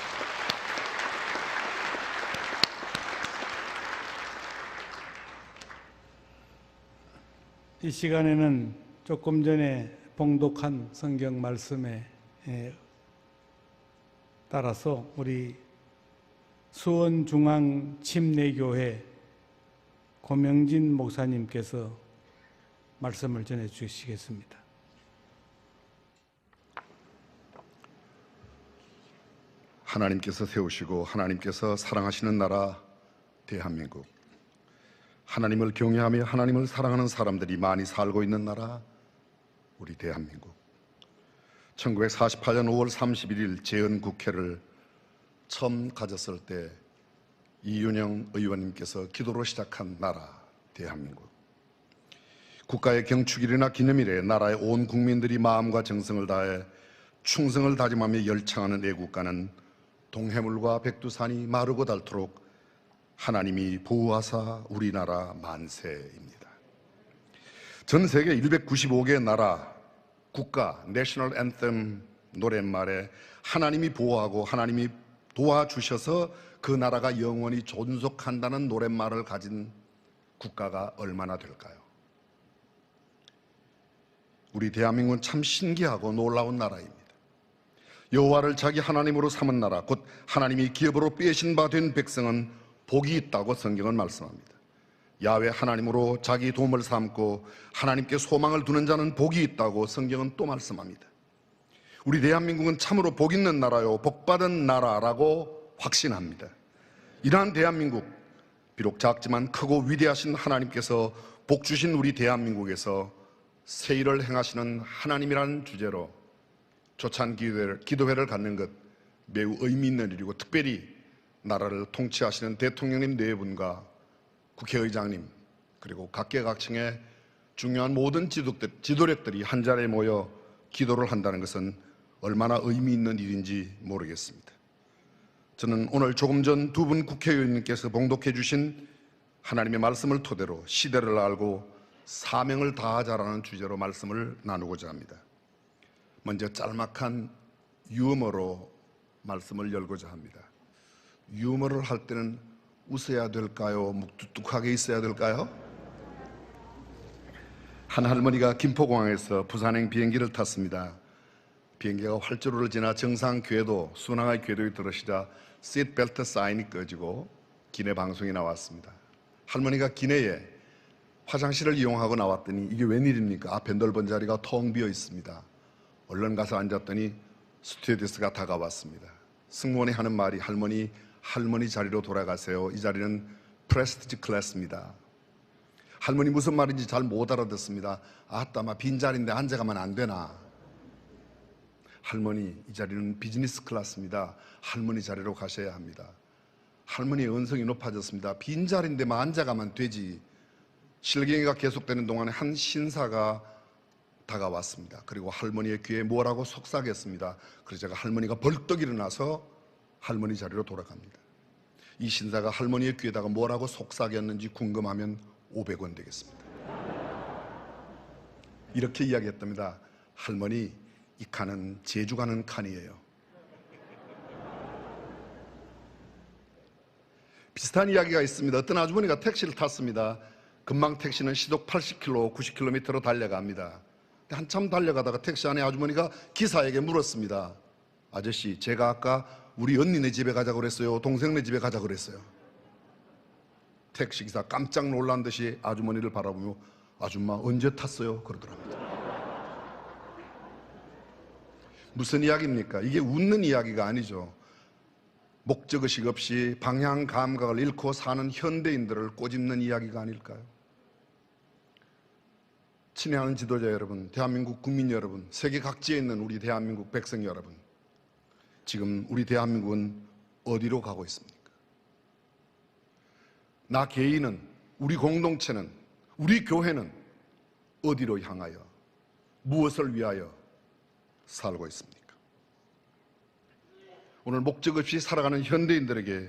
이 시간에는 조금 전에 봉독한 성경 말씀에 따라서 우리 수원중앙침례교회 고명진 목사님께서 말씀을 전해 주시겠습니다. 하나님께서 세우시고 하나님께서 사랑하시는 나라 대한민국, 하나님을 경외하며 하나님을 사랑하는 사람들이 많이 살고 있는 나라 우리 대한민국, 1948년 5월 31일 재헌국회를 처음 가졌을 때 이윤영 의원님께서 기도로 시작한 나라 대한민국, 국가의 경축일이나 기념일에 나라의 온 국민들이 마음과 정성을 다해 충성을 다짐하며 열창하는 애국가는 동해물과 백두산이 마르고 닳도록 하나님이 보호하사 우리나라 만세입니다. 전 세계 195개의 나라 국가 내셔널 앤셈 노랫말에 하나님이 보호하고 하나님이 도와주셔서 그 나라가 영원히 존속한다는 노랫말을 가진 국가가 얼마나 될까요? 우리 대한민국은 참 신기하고 놀라운 나라입니다. 여호와를 자기 하나님으로 삼은 나라, 곧 하나님이 기업으로 빼신 바 된 백성은 복이 있다고 성경은 말씀합니다. 야훼 하나님으로 자기 도움을 삼고 하나님께 소망을 두는 자는 복이 있다고 성경은 또 말씀합니다. 우리 대한민국은 참으로 복 있는 나라요, 복받은 나라라고 확신합니다. 이러한 대한민국, 비록 작지만 크고 위대하신 하나님께서 복 주신 우리 대한민국에서 새 일을 행하시는 하나님이라는 주제로 조찬 기도회를 갖는 것 매우 의미 있는 일이고, 특별히 나라를 통치하시는 대통령님 네 분과 국회의장님 그리고 각계각층의 중요한 모든 지도력들이 한자리에 모여 기도를 한다는 것은 얼마나 의미 있는 일인지 모르겠습니다. 저는 오늘 조금 전 두 분 국회의원님께서 봉독해 주신 하나님의 말씀을 토대로 시대를 알고 사명을 다하자라는 주제로 말씀을 나누고자 합니다. 먼저 짤막한 유머로 말씀을 열고자 합니다. 유머를 할 때는 웃어야 될까요? 묵뚝뚝하게 있어야 될까요? 한 할머니가 김포공항에서 부산행 비행기를 탔습니다. 비행기가 활주로를 지나 정상 궤도, 순항의 궤도에 들어서자 시트벨트 사인이 꺼지고 기내 방송이 나왔습니다. 할머니가 기내에 화장실을 이용하고 나왔더니 이게 웬일입니까? 앞에 넓은 자리가 텅 비어 있습니다. 얼른 가서 앉았더니 스튜어디스가 다가왔습니다. 승무원이 하는 말이 할머니 자리로 돌아가세요. 이 자리는 프레스티지 클래스입니다. 할머니 무슨 말인지 잘 못 알아듣습니다. 아따마 빈자리인데 앉아가면 안 되나? 할머니 이 자리는 비즈니스 클래스입니다. 할머니 자리로 가셔야 합니다. 할머니의 언성이 높아졌습니다. 빈자리인데만 앉아가면 되지. 실갱이가 계속되는 동안에 한 신사가 다가왔습니다. 그리고 할머니의 귀에 뭐라고 속삭였습니다. 그래서 제가 할머니가 벌떡 일어나서 할머니 자리로 돌아갑니다. 이 신사가 할머니의 귀에다가 뭐라고 속삭였는지 궁금하면 500원 되겠습니다. 이렇게 이야기했답니다. 할머니, 이 칸은 제주 가는 칸이에요. 비슷한 이야기가 있습니다. 어떤 아주머니가 택시를 탔습니다. 금방 택시는 시속 80km, 90km로 달려갑니다. 한참 달려가다가 택시 안에 아주머니가 기사에게 물었습니다. 아저씨, 제가 아까 우리 언니네 집에 가자고 그랬어요? 동생네 집에 가자고 그랬어요? 택시기사 깜짝 놀란 듯이 아주머니를 바라보며 아줌마 언제 탔어요? 그러더랍니다. 무슨 이야기입니까? 이게 웃는 이야기가 아니죠. 목적의식 없이 방향 감각을 잃고 사는 현대인들을 꼬집는 이야기가 아닐까요? 친애하는 지도자 여러분, 대한민국 국민 여러분, 세계 각지에 있는 우리 대한민국 백성 여러분, 지금 우리 대한민국은 어디로 가고 있습니까? 나 개인은, 우리 공동체는, 우리 교회는 어디로 향하여 무엇을 위하여 살고 있습니까? 오늘 목적 없이 살아가는 현대인들에게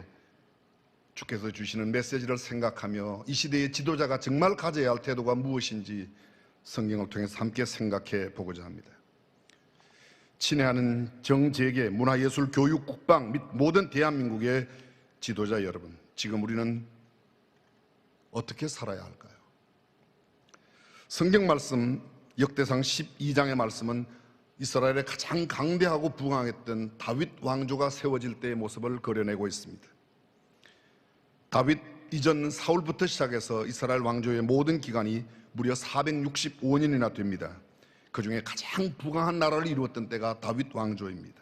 주께서 주시는 메시지를 생각하며 이 시대의 지도자가 정말 가져야 할 태도가 무엇인지 성경을 통해서 함께 생각해 보고자 합니다. 친애하는 정재계, 문화예술, 교육, 국방 및 모든 대한민국의 지도자 여러분, 지금 우리는 어떻게 살아야 할까요? 성경 말씀 역대상 12장의 말씀은 이스라엘의 가장 강대하고 부강했던 다윗 왕조가 세워질 때의 모습을 그려내고 있습니다. 다윗 이전 사울부터 시작해서 이스라엘 왕조의 모든 기간이 무려 465년이나 됩니다. 그 중에 가장 부강한 나라를 이루었던 때가 다윗 왕조입니다.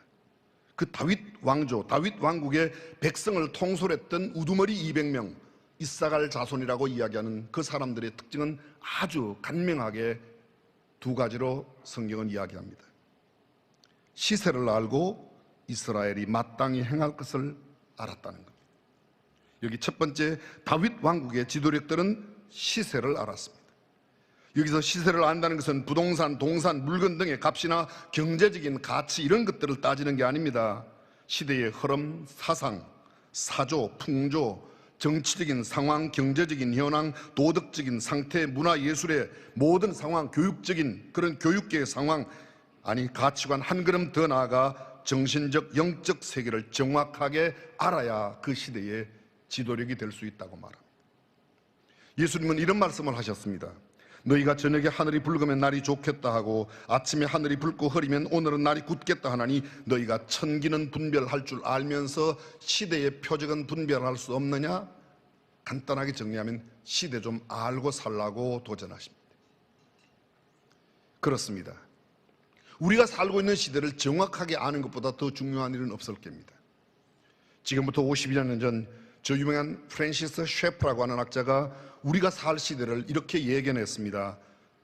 그 다윗 왕조, 다윗 왕국의 백성을 통솔했던 우두머리 200명, 이사갈 자손이라고 이야기하는 그 사람들의 특징은 아주 간명하게 두 가지로 성경은 이야기합니다. 시세를 알고 이스라엘이 마땅히 행할 것을 알았다는 겁니다. 여기 첫 번째, 다윗 왕국의 지도력들은 시세를 알았습니다. 여기서 시세를 안다는 것은 부동산, 동산, 물건 등의 값이나 경제적인 가치 이런 것들을 따지는 게 아닙니다. 시대의 흐름, 사상, 사조, 풍조, 정치적인 상황, 경제적인 현황, 도덕적인 상태, 문화, 예술의 모든 상황, 교육적인 그런 교육계의 상황, 아니 가치관 한 걸음 더 나아가 정신적, 영적 세계를 정확하게 알아야 그 시대의 지도력이 될 수 있다고 말합니다. 예수님은 이런 말씀을 하셨습니다. 너희가 저녁에 하늘이 붉으면 날이 좋겠다 하고 아침에 하늘이 붉고 흐리면 오늘은 날이 굳겠다 하나니 너희가 천기는 분별할 줄 알면서 시대의 표적은 분별할 수 없느냐? 간단하게 정리하면 시대 좀 알고 살라고 도전하십니다. 그렇습니다. 우리가 살고 있는 시대를 정확하게 아는 것보다 더 중요한 일은 없을 겁니다. 지금부터 52년 전 저 유명한 프랜시스 셰프라고 하는 학자가 우리가 살 시대를 이렇게 예견했습니다.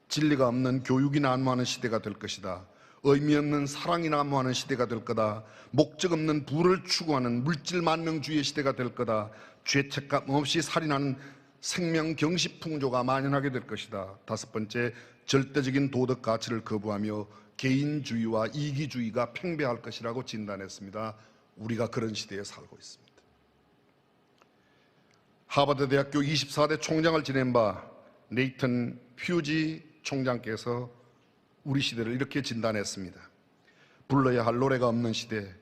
진리가 없는 교육이 난무하는 시대가 될 것이다. 의미 없는 사랑이 난무하는 시대가 될 거다. 목적 없는 부를 추구하는 물질 만능주의의 시대가 될 거다. 죄책감 없이 살인하는 생명 경시 풍조가 만연하게 될 것이다. 다섯 번째, 절대적인 도덕 가치를 거부하며 개인주의와 이기주의가 팽배할 것이라고 진단했습니다. 우리가 그런 시대에 살고 있습니다. 하버드 대학교 24대 총장을 지낸 바 네이턴 휴지 총장께서 우리 시대를 이렇게 진단했습니다. 불러야 할 노래가 없는 시대,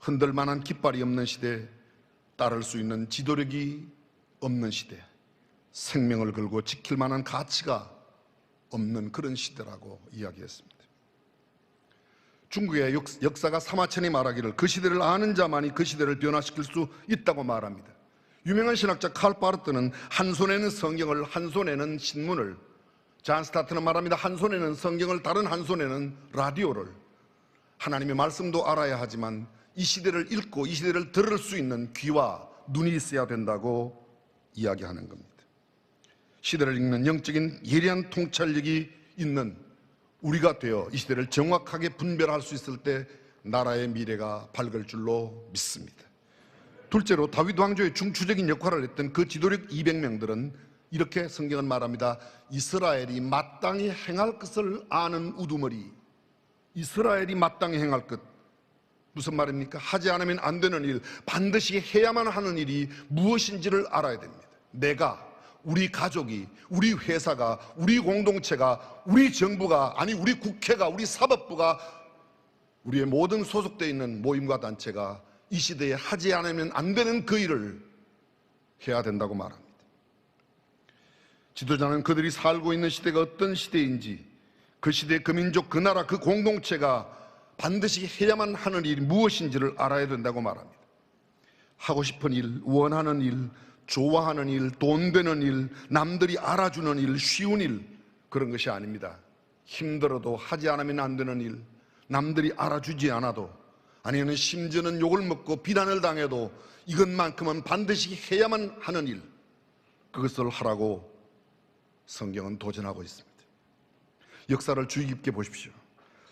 흔들 만한 깃발이 없는 시대, 따를 수 있는 지도력이 없는 시대, 생명을 걸고 지킬 만한 가치가 없는 그런 시대라고 이야기했습니다. 중국의 역사가 사마천이 말하기를 그 시대를 아는 자만이 그 시대를 변화시킬 수 있다고 말합니다. 유명한 신학자 칼 바르트는 한 손에는 성경을, 한 손에는 신문을, 잔 스타트는 말합니다. 한 손에는 성경을, 다른 한 손에는 라디오를, 하나님의 말씀도 알아야 하지만 이 시대를 읽고 이 시대를 들을 수 있는 귀와 눈이 있어야 된다고 이야기하는 겁니다. 시대를 읽는 영적인 예리한 통찰력이 있는 우리가 되어 이 시대를 정확하게 분별할 수 있을 때 나라의 미래가 밝을 줄로 믿습니다. 둘째로 다윗 왕조의 중추적인 역할을 했던 그 지도력 200명들은 이렇게 성경은 말합니다. 이스라엘이 마땅히 행할 것을 아는 우두머리. 이스라엘이 마땅히 행할 것. 무슨 말입니까? 하지 않으면 안 되는 일, 반드시 해야만 하는 일이 무엇인지를 알아야 됩니다. 내가, 우리 가족이, 우리 회사가, 우리 공동체가, 우리 정부가, 아니 우리 국회가, 우리 사법부가, 우리의 모든 소속되어 있는 모임과 단체가 이 시대에 하지 않으면 안 되는 그 일을 해야 된다고 말합니다. 지도자는 그들이 살고 있는 시대가 어떤 시대인지, 그 시대, 그 민족, 그 나라, 그 공동체가 반드시 해야만 하는 일이 무엇인지를 알아야 된다고 말합니다. 하고 싶은 일, 원하는 일, 좋아하는 일, 돈 되는 일, 남들이 알아주는 일, 쉬운 일, 그런 것이 아닙니다. 힘들어도 하지 않으면 안 되는 일, 남들이 알아주지 않아도, 아니면 심지어는 욕을 먹고 비난을 당해도 이것만큼은 반드시 해야만 하는 일, 그것을 하라고 성경은 도전하고 있습니다. 역사를 주의 깊게 보십시오.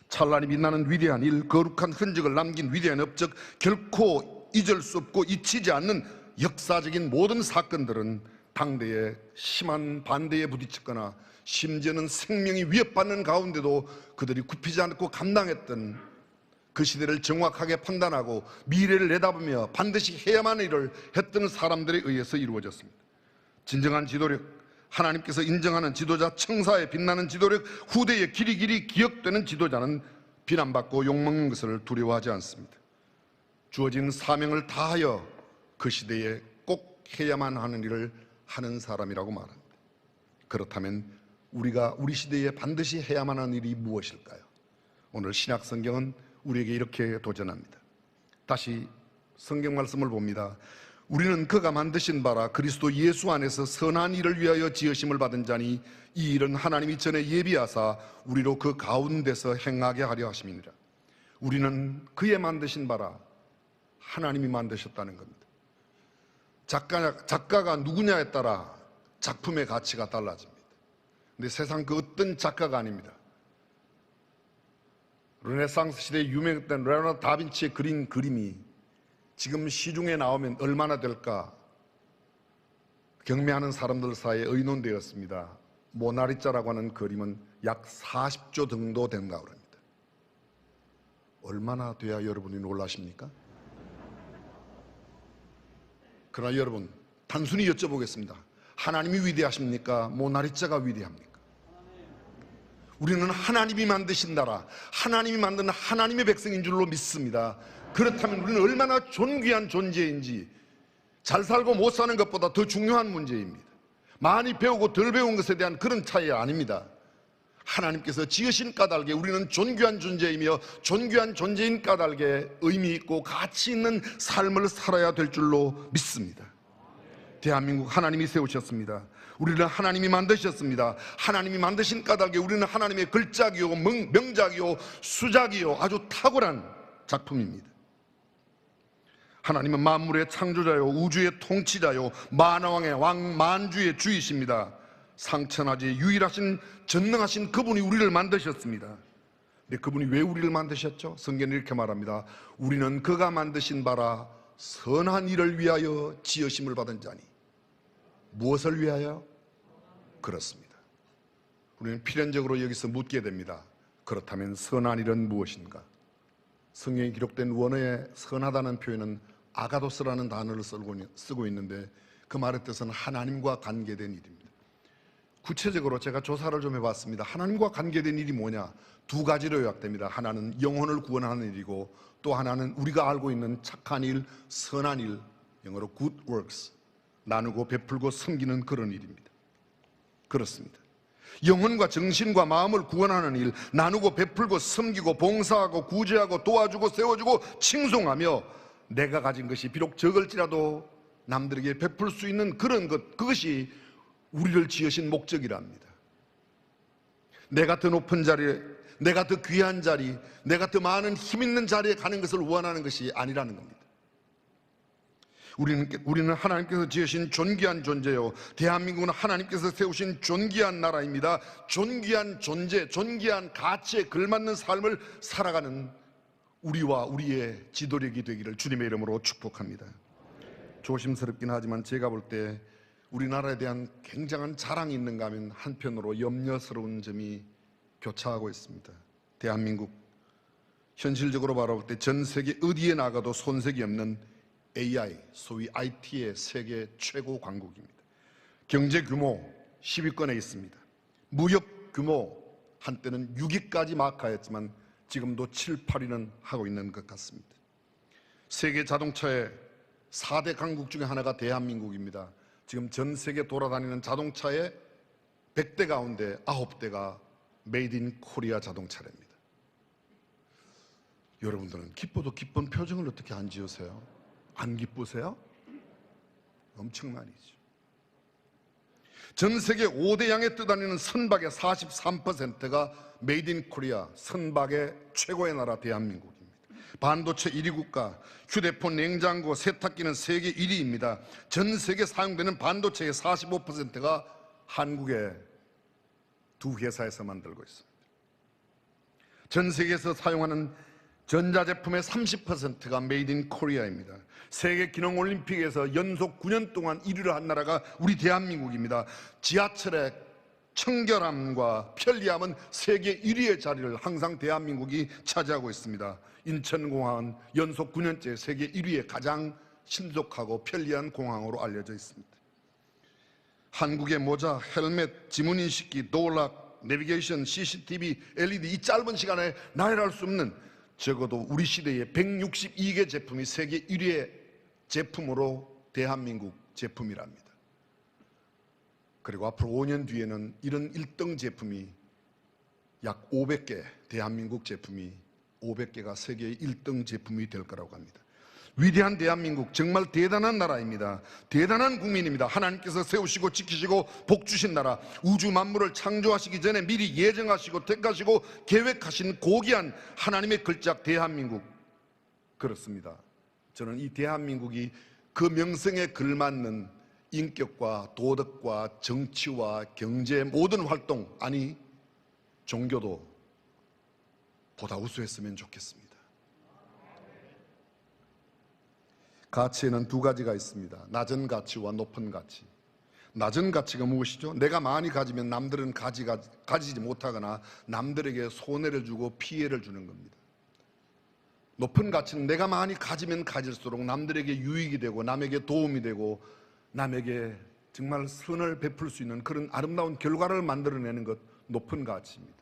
찬란히 빛나는 위대한 일, 거룩한 흔적을 남긴 위대한 업적, 결코 잊을 수 없고 잊히지 않는 역사적인 모든 사건들은 당대에 심한 반대에 부딪혔거나 심지어는 생명이 위협받는 가운데도 그들이 굽히지 않고 감당했던, 그 시대를 정확하게 판단하고 미래를 내다보며 반드시 해야만 하는 일을 했던 사람들에 의해서 이루어졌습니다. 진정한 지도력, 하나님께서 인정하는 지도자, 청사에 빛나는 지도력, 후대에 길이 기억되는 지도자는 비난받고 욕먹는 것을 두려워하지 않습니다. 주어진 사명을 다하여 그 시대에 꼭 해야만 하는 일을 하는 사람이라고 말합니다. 그렇다면 우리가 우리 시대에 반드시 해야만 하는 일이 무엇일까요? 오늘 신약 성경은 우리에게 이렇게 도전합니다. 다시 성경 말씀을 봅니다. 우리는 그가 만드신 바라 그리스도 예수 안에서 선한 일을 위하여 지으심을 받은 자니 이 일은 하나님이 전에 예비하사 우리로 그 가운데서 행하게 하려 하심이니라. 우리는 그의 만드신 바라, 하나님이 만드셨다는 겁니다. 작가가 누구냐에 따라 작품의 가치가 달라집니다. 근데 세상 그 어떤 작가가 아닙니다. 르네상스 시대에 유명했던 레오나르도 다빈치의 그린 그림이 지금 시중에 나오면 얼마나 될까 경매하는 사람들 사이에 의논되었습니다. 모나리자라고 하는 그림은 약 40조 정도 된다고 합니다. 얼마나 돼야 여러분이 놀라십니까? 그러나 여러분, 단순히 여쭤보겠습니다. 하나님이 위대하십니까? 모나리자가 위대합니까? 우리는 하나님이 만드신 나라, 하나님이 만든 하나님의 백성인 줄로 믿습니다. 그렇다면 우리는 얼마나 존귀한 존재인지, 잘 살고 못 사는 것보다 더 중요한 문제입니다. 많이 배우고 덜 배운 것에 대한 그런 차이 아닙니다. 하나님께서 지으신 까닭에 우리는 존귀한 존재이며 존귀한 존재인 까닭에 의미 있고 가치 있는 삶을 살아야 될 줄로 믿습니다. 대한민국 하나님이 세우셨습니다. 우리는 하나님이 만드셨습니다. 하나님이 만드신 까닭에 우리는 하나님의 걸작이요, 명작이요, 수작이요, 아주 탁월한 작품입니다. 하나님은 만물의 창조자요, 우주의 통치자요, 만왕의 왕, 만주의 주이십니다. 상천하지의 유일하신 전능하신 그분이 우리를 만드셨습니다. 근데 그분이 왜 우리를 만드셨죠? 성경은 이렇게 말합니다. 우리는 그가 만드신 바라 선한 일을 위하여 지으심을 받은 자니. 무엇을 위하여? 그렇습니다. 우리는 필연적으로 여기서 묻게 됩니다. 그렇다면 선한 일은 무엇인가? 성경에 기록된 원어의 선하다는 표현은 아가도스라는 단어를 쓰고 있는데 그 말의 뜻은 하나님과 관계된 일입니다. 구체적으로 제가 조사를 좀 해봤습니다. 하나님과 관계된 일이 뭐냐? 두 가지로 요약됩니다. 하나는 영혼을 구원하는 일이고 또 하나는 우리가 알고 있는 착한 일, 선한 일, 영어로 good works, 나누고 베풀고 섬기는 그런 일입니다. 그렇습니다. 영혼과 정신과 마음을 구원하는 일, 나누고 베풀고 섬기고 봉사하고 구제하고 도와주고 세워주고 칭송하며 내가 가진 것이 비록 적을지라도 남들에게 베풀 수 있는 그런 것, 그것이 우리를 지으신 목적이랍니다. 내가 더 높은 자리에, 내가 더 귀한 자리, 내가 더 많은 힘 있는 자리에 가는 것을 원하는 것이 아니라는 겁니다. 우리는 하나님께서 지으신 존귀한 존재요, 대한민국은 하나님께서 세우신 존귀한 나라입니다. 존귀한 존재, 존귀한 가치에 걸맞는 삶을 살아가는 우리와 우리의 지도력이 되기를 주님의 이름으로 축복합니다. 조심스럽긴 하지만 제가 볼 때 우리나라에 대한 굉장한 자랑이 있는가 하면 한편으로 염려스러운 점이 교차하고 있습니다. 대한민국 현실적으로 바라볼 때 전 세계 어디에 나가도 손색이 없는 AI, 소위 IT의 세계 최고 강국입니다. 경제 규모 10위권에 있습니다. 무역 규모 한때는 6위까지 마크하였지만 지금도 7, 8위는 하고 있는 것 같습니다. 세계 자동차의 4대 강국 중에 하나가 대한민국입니다. 지금 전 세계 돌아다니는 자동차의 100대 가운데 9대가 메이드 인 코리아 자동차랍니다. 여러분들은 기뻐도 기쁜 표정을 어떻게 안 지으세요? 안 기쁘세요? 엄청 많이죠. 전 세계 5대 양에 떠다니는 선박의 43%가 메이드 인 코리아, 선박의 최고의 나라 대한민국입니다. 반도체 1위 국가, 휴대폰, 냉장고, 세탁기는 세계 1위입니다. 전 세계 사용되는 반도체의 45%가 한국의 두 회사에서 만들고 있습니다. 전 세계에서 사용하는 전자제품의 30%가 메이드 인 코리아입니다. 세계 기능올림픽에서 연속 9년 동안 1위를 한 나라가 우리 대한민국입니다. 지하철의 청결함과 편리함은 세계 1위의 자리를 항상 대한민국이 차지하고 있습니다. 인천공항은 연속 9년째 세계 1위의 가장 신속하고 편리한 공항으로 알려져 있습니다. 한국의 모자, 헬멧, 지문인식기, 도어락, 내비게이션, CCTV, LED 이 짧은 시간에 나열할 수 없는 적어도 우리 시대의 162개 제품이 세계 1위의 제품으로 대한민국 제품이랍니다. 그리고 앞으로 5년 뒤에는 이런 1등 제품이 약 500개, 대한민국 제품이 500개가 세계의 1등 제품이 될 거라고 합니다. 위대한 대한민국, 정말 대단한 나라입니다. 대단한 국민입니다. 하나님께서 세우시고 지키시고 복 주신 나라, 우주 만물을 창조하시기 전에 미리 예정하시고 택하시고 계획하신 고귀한 하나님의 걸작 대한민국. 그렇습니다. 저는 이 대한민국이 그 명성에 걸맞는 인격과 도덕과 정치와 경제 모든 활동, 아니 종교도 보다 우수했으면 좋겠습니다. 가치에는 두 가지가 있습니다. 낮은 가치와 높은 가치. 낮은 가치가 무엇이죠? 내가 많이 가지면 남들은 가지지 못하거나 남들에게 손해를 주고 피해를 주는 겁니다. 높은 가치는 내가 많이 가지면 가질수록 남들에게 유익이 되고 남에게 도움이 되고 남에게 정말 선을 베풀 수 있는 그런 아름다운 결과를 만들어내는 것, 높은 가치입니다.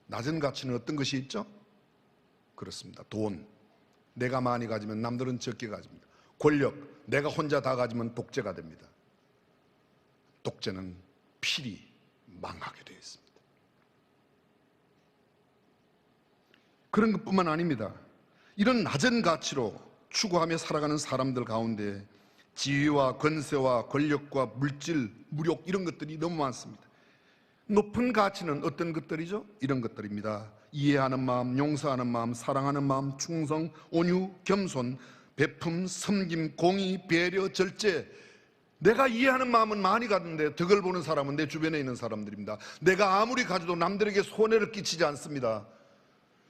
낮은 가치는 어떤 것이 있죠? 그렇습니다. 돈. 내가 많이 가지면 남들은 적게 가집니다. 권력, 내가 혼자 다 가지면 독재가 됩니다. 독재는 필히 망하게 되어 있습니다. 그런 것뿐만 아닙니다. 이런 낮은 가치로 추구하며 살아가는 사람들 가운데 지위와 권세와 권력과 물질, 무력 이런 것들이 너무 많습니다. 높은 가치는 어떤 것들이죠? 이런 것들입니다. 이해하는 마음, 용서하는 마음, 사랑하는 마음, 충성, 온유, 겸손, 베품, 섬김, 공의, 배려, 절제. 내가 이해하는 마음은 많이 가는데 덕을 보는 사람은 내 주변에 있는 사람들입니다. 내가 아무리 가져도 남들에게 손해를 끼치지 않습니다.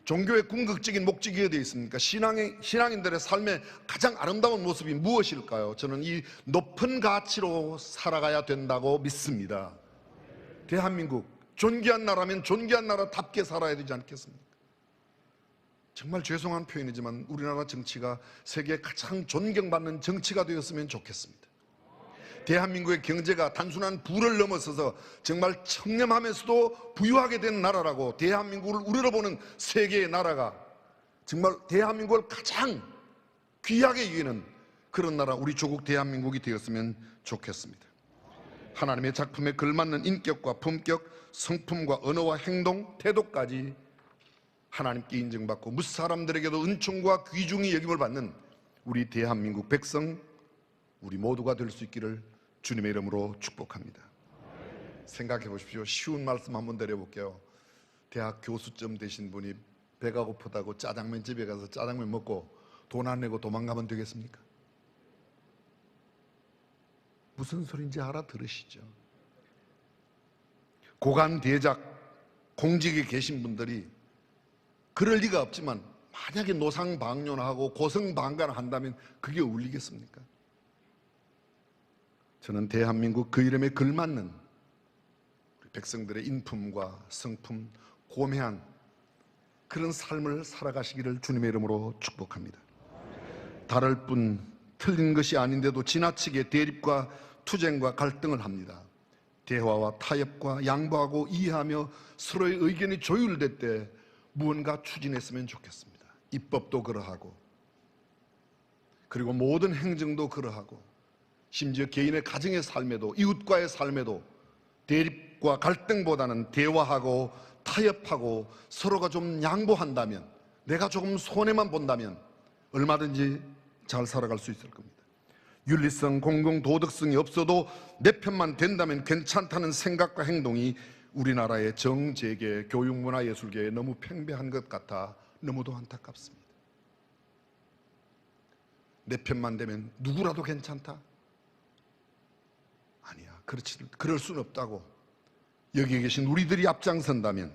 종교의 궁극적인 목적이 어디에 있습니까? 신앙인들의 삶의 가장 아름다운 모습이 무엇일까요? 저는 이 높은 가치로 살아가야 된다고 믿습니다. 대한민국, 존귀한 나라면 존귀한 나라답게 살아야 되지 않겠습니까? 정말 죄송한 표현이지만 우리나라 정치가 세계에 가장 존경받는 정치가 되었으면 좋겠습니다. 대한민국의 경제가 단순한 부를 넘어서서 정말 청렴하면서도 부유하게 된 나라라고 대한민국을 우러러보는 세계의 나라가 정말 대한민국을 가장 귀하게 여기는 그런 나라, 우리 조국 대한민국이 되었으면 좋겠습니다. 하나님의 작품에 걸맞는 인격과 품격, 성품과 언어와 행동, 태도까지 하나님께 인정받고 무사람들에게도 은총과 귀중히 여김을 받는 우리 대한민국 백성, 우리 모두가 될 수 있기를 주님의 이름으로 축복합니다. 생각해 보십시오. 쉬운 말씀 한번 드려볼게요. 대학 교수점 되신 분이 배가 고프다고 짜장면 집에 가서 짜장면 먹고 돈 안 내고 도망가면 되겠습니까? 무슨 소리인지 알아들으시죠? 고관대작 공직에 계신 분들이 그럴 리가 없지만 만약에 노상방뇨하고 고성방가를 한다면 그게 어울리겠습니까? 저는 대한민국 그 이름에 걸맞는 우리 백성들의 인품과 성품, 고매한 그런 삶을 살아가시기를 주님의 이름으로 축복합니다. 다를 뿐 틀린 것이 아닌데도 지나치게 대립과 투쟁과 갈등을 합니다. 대화와 타협과 양보하고 이해하며 서로의 의견이 조율될 때 무언가 추진했으면 좋겠습니다. 입법도 그러하고 그리고 모든 행정도 그러하고 심지어 개인의 가정의 삶에도 이웃과의 삶에도 대립과 갈등보다는 대화하고 타협하고 서로가 좀 양보한다면, 내가 조금 손해만 본다면 얼마든지 잘 살아갈 수 있을 겁니다. 윤리성, 공공 도덕성이 없어도 내 편만 된다면 괜찮다는 생각과 행동이 우리나라의 정재계, 교육문화예술계에 너무 팽배한 것 같아 너무도 안타깝습니다. 내 편만 되면 누구라도 괜찮다? 아니야, 그럴 수는 없다고. 여기 계신 우리들이 앞장선다면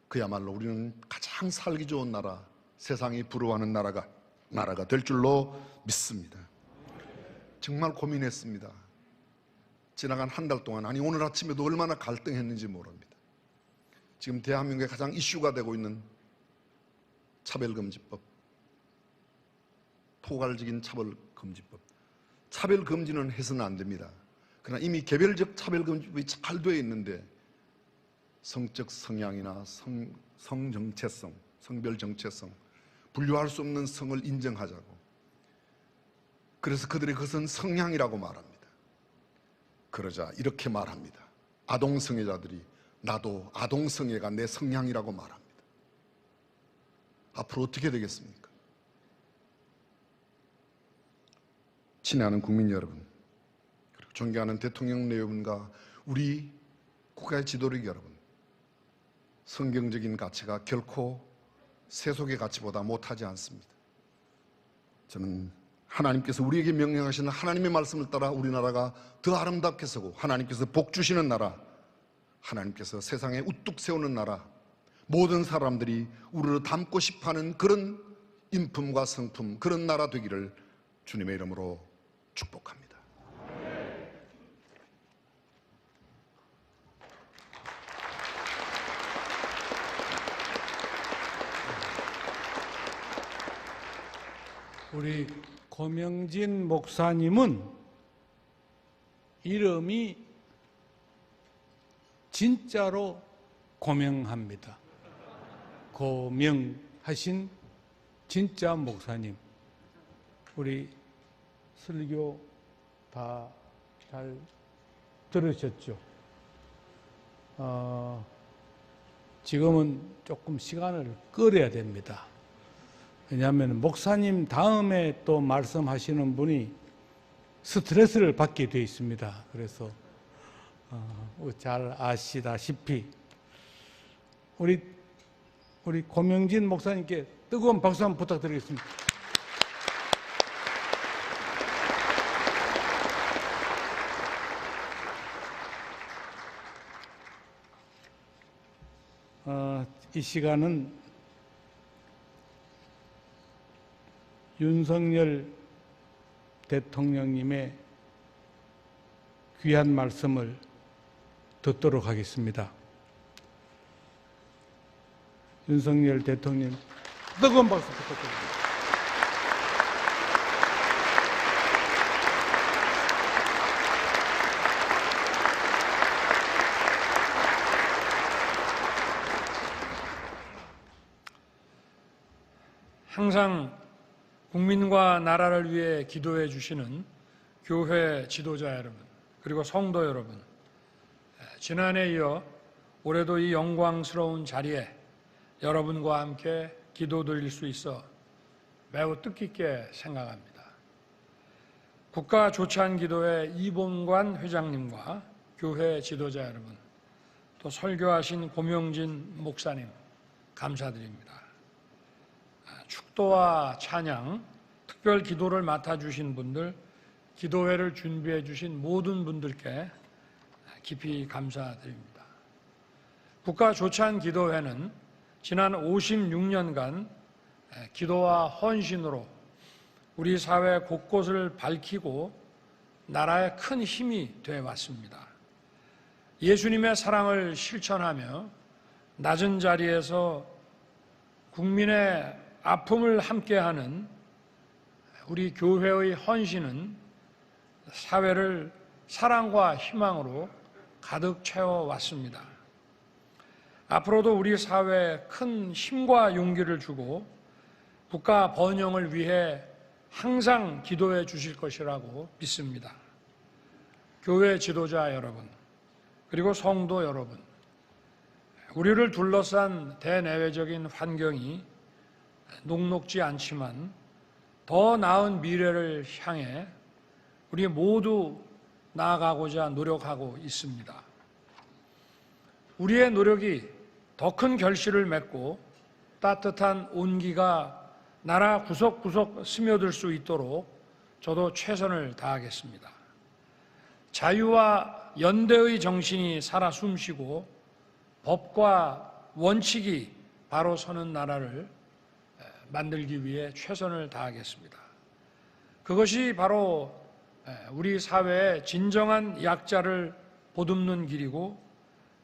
그야말로 우리는 가장 살기 좋은 나라, 세상이 부러워하는 나라가 될 줄로 믿습니다. 정말 고민했습니다. 지나간 한 달 동안, 아니 오늘 아침에도 얼마나 갈등했는지 모릅니다. 지금 대한민국에 가장 이슈가 되고 있는 차별금지법, 포괄적인 차별금지법. 차별금지는 해서는 안 됩니다. 그러나 이미 개별적 차별금지법이 잘 되어 있는데 성적 성향이나 성정체성, 성별정체성, 분류할 수 없는 성을 인정하자고. 그래서 그들의 그것은 성향이라고 말합니다. 그러자 이렇게 말합니다. 아동성애자들이 나도 아동성애가 내 성향이라고 말합니다. 앞으로 어떻게 되겠습니까? 친애하는 국민 여러분, 그리고 존경하는 대통령 여러분과 우리 국가의 지도력 여러분, 성경적인 가치가 결코 세속의 가치보다 못하지 않습니다. 저는 하나님께서 우리에게 명령하시는 하나님의 말씀을 따라 우리나라가 더 아름답게 서고, 하나님께서 복 주시는 나라, 하나님께서 세상에 우뚝 세우는 나라, 모든 사람들이 우리를 닮고 싶어하는 그런 인품과 성품, 그런 나라 되기를 주님의 이름으로 축복합니다. 우리 고명진 목사님은 이름이 진짜로 고명합니다. 고명하신 진짜 목사님. 우리 설교 다 잘 들으셨죠? 지금은 조금 시간을 끌어야 됩니다. 왜냐하면 목사님 다음에 또 말씀하시는 분이 스트레스를 받게 되어 있습니다. 그래서 잘 아시다시피 우리 고명진 목사님께 뜨거운 박수 한번 부탁드리겠습니다. 이 시간은 윤석열 대통령님의 귀한 말씀을 듣도록 하겠습니다. 윤석열 대통령 뜨거운 박수 부탁드립니다. 항상 국민과 나라를 위해 기도해 주시는 교회 지도자 여러분, 그리고 성도 여러분, 지난해에 이어 올해도 이 영광스러운 자리에 여러분과 함께 기도드릴 수 있어 매우 뜻깊게 생각합니다. 국가조찬기도회 이봉관 회장님과 교회 지도자 여러분, 또 설교하신 고명진 목사님 감사드립니다. 축도와 찬양, 특별 기도를 맡아주신 분들, 기도회를 준비해 주신 모든 분들께 깊이 감사드립니다. 국가조찬기도회는 지난 56년간 기도와 헌신으로 우리 사회 곳곳을 밝히고 나라의 큰 힘이 되어 왔습니다. 예수님의 사랑을 실천하며 낮은 자리에서 국민의 아픔을 함께하는 우리 교회의 헌신은 사회를 사랑과 희망으로 가득 채워왔습니다. 앞으로도 우리 사회에 큰 힘과 용기를 주고 국가 번영을 위해 항상 기도해 주실 것이라고 믿습니다. 교회 지도자 여러분, 그리고 성도 여러분, 우리를 둘러싼 대내외적인 환경이 녹록지 않지만 더 나은 미래를 향해 우리 모두 나아가고자 노력하고 있습니다. 우리의 노력이 더 큰 결실을 맺고 따뜻한 온기가 나라 구석구석 스며들 수 있도록 저도 최선을 다하겠습니다. 자유와 연대의 정신이 살아 숨쉬고 법과 원칙이 바로 서는 나라를 만들기 위해 최선을 다하겠습니다. 그것이 바로 우리 사회의 진정한 약자를 보듬는 길이고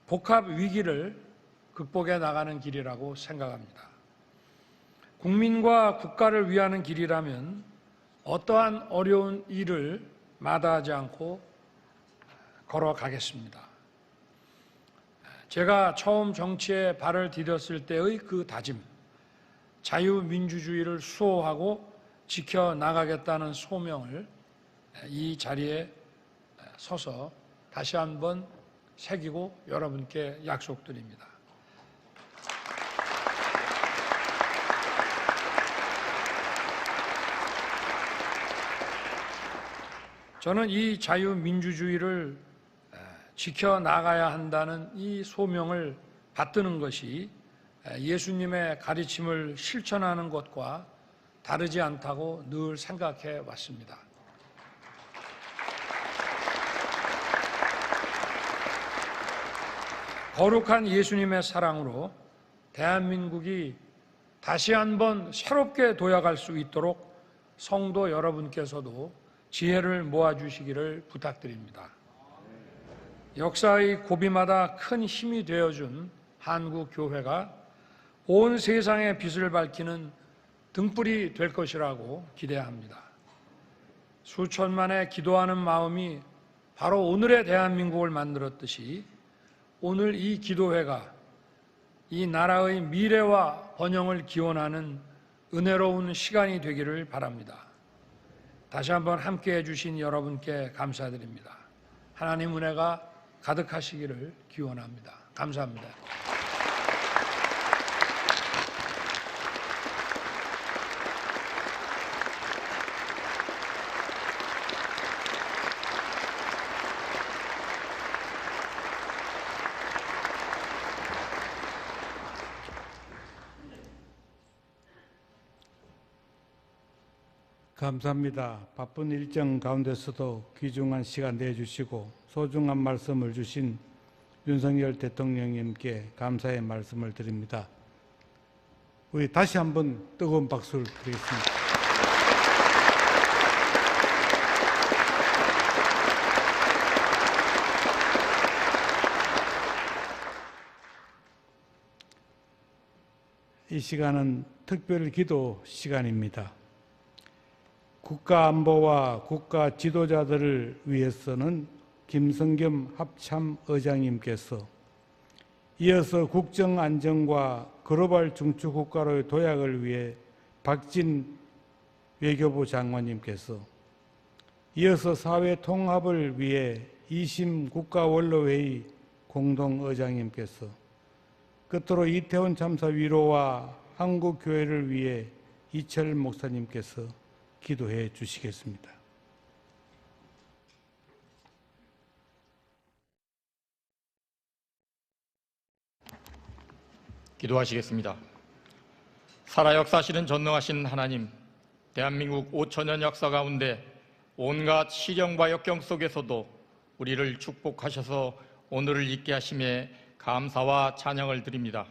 복합 위기를 극복해 나가는 길이라고 생각합니다. 국민과 국가를 위하는 길이라면 어떠한 어려운 일을 마다하지 않고 걸어가겠습니다. 제가 처음 정치에 발을 디뎠을 때의 그 다짐, 자유민주주의를 수호하고 지켜나가겠다는 소명을 이 자리에 서서 다시 한번 새기고 여러분께 약속드립니다. 저는 이 자유민주주의를 지켜나가야 한다는 이 소명을 받드는 것이 예수님의 가르침을 실천하는 것과 다르지 않다고 늘 생각해 왔습니다. 거룩한 예수님의 사랑으로 대한민국이 다시 한번 새롭게 도약할 수 있도록 성도 여러분께서도 지혜를 모아주시기를 부탁드립니다. 역사의 고비마다 큰 힘이 되어준 한국교회가 온 세상의 빛을 밝히는 등불이 될 것이라고 기대합니다. 수천만의 기도하는 마음이 바로 오늘의 대한민국을 만들었듯이 오늘 이 기도회가 이 나라의 미래와 번영을 기원하는 은혜로운 시간이 되기를 바랍니다. 다시 한번 함께해 주신 여러분께 감사드립니다. 하나님 은혜가 가득하시기를 기원합니다. 감사합니다. 감사합니다. 바쁜 일정 가운데서도 귀중한 시간 내주시고 소중한 말씀을 주신 윤석열 대통령님께 감사의 말씀을 드립니다. 우리 다시 한번 뜨거운 박수를 드리겠습니다. 이 시간은 특별 기도 시간입니다. 국가 안보와 국가 지도자들을 위해서는 김성겸 합참의장님께서, 이어서 국정 안정과 글로벌 중추 국가로의 도약을 위해 박진 외교부 장관님께서, 이어서 사회 통합을 위해 이심 국가원로회의 공동의장님께서, 끝으로 이태원 참사 위로와 한국교회를 위해 이철 목사님께서 기도해 주시겠습니다. 기도하시겠습니다. 살아 역사하시는 전능하신 하나님, 대한민국 5천년 역사 가운데 온갖 시련과 역경 속에서도 우리를 축복하셔서 오늘을 있게 하심에 감사와 찬양을 드립니다.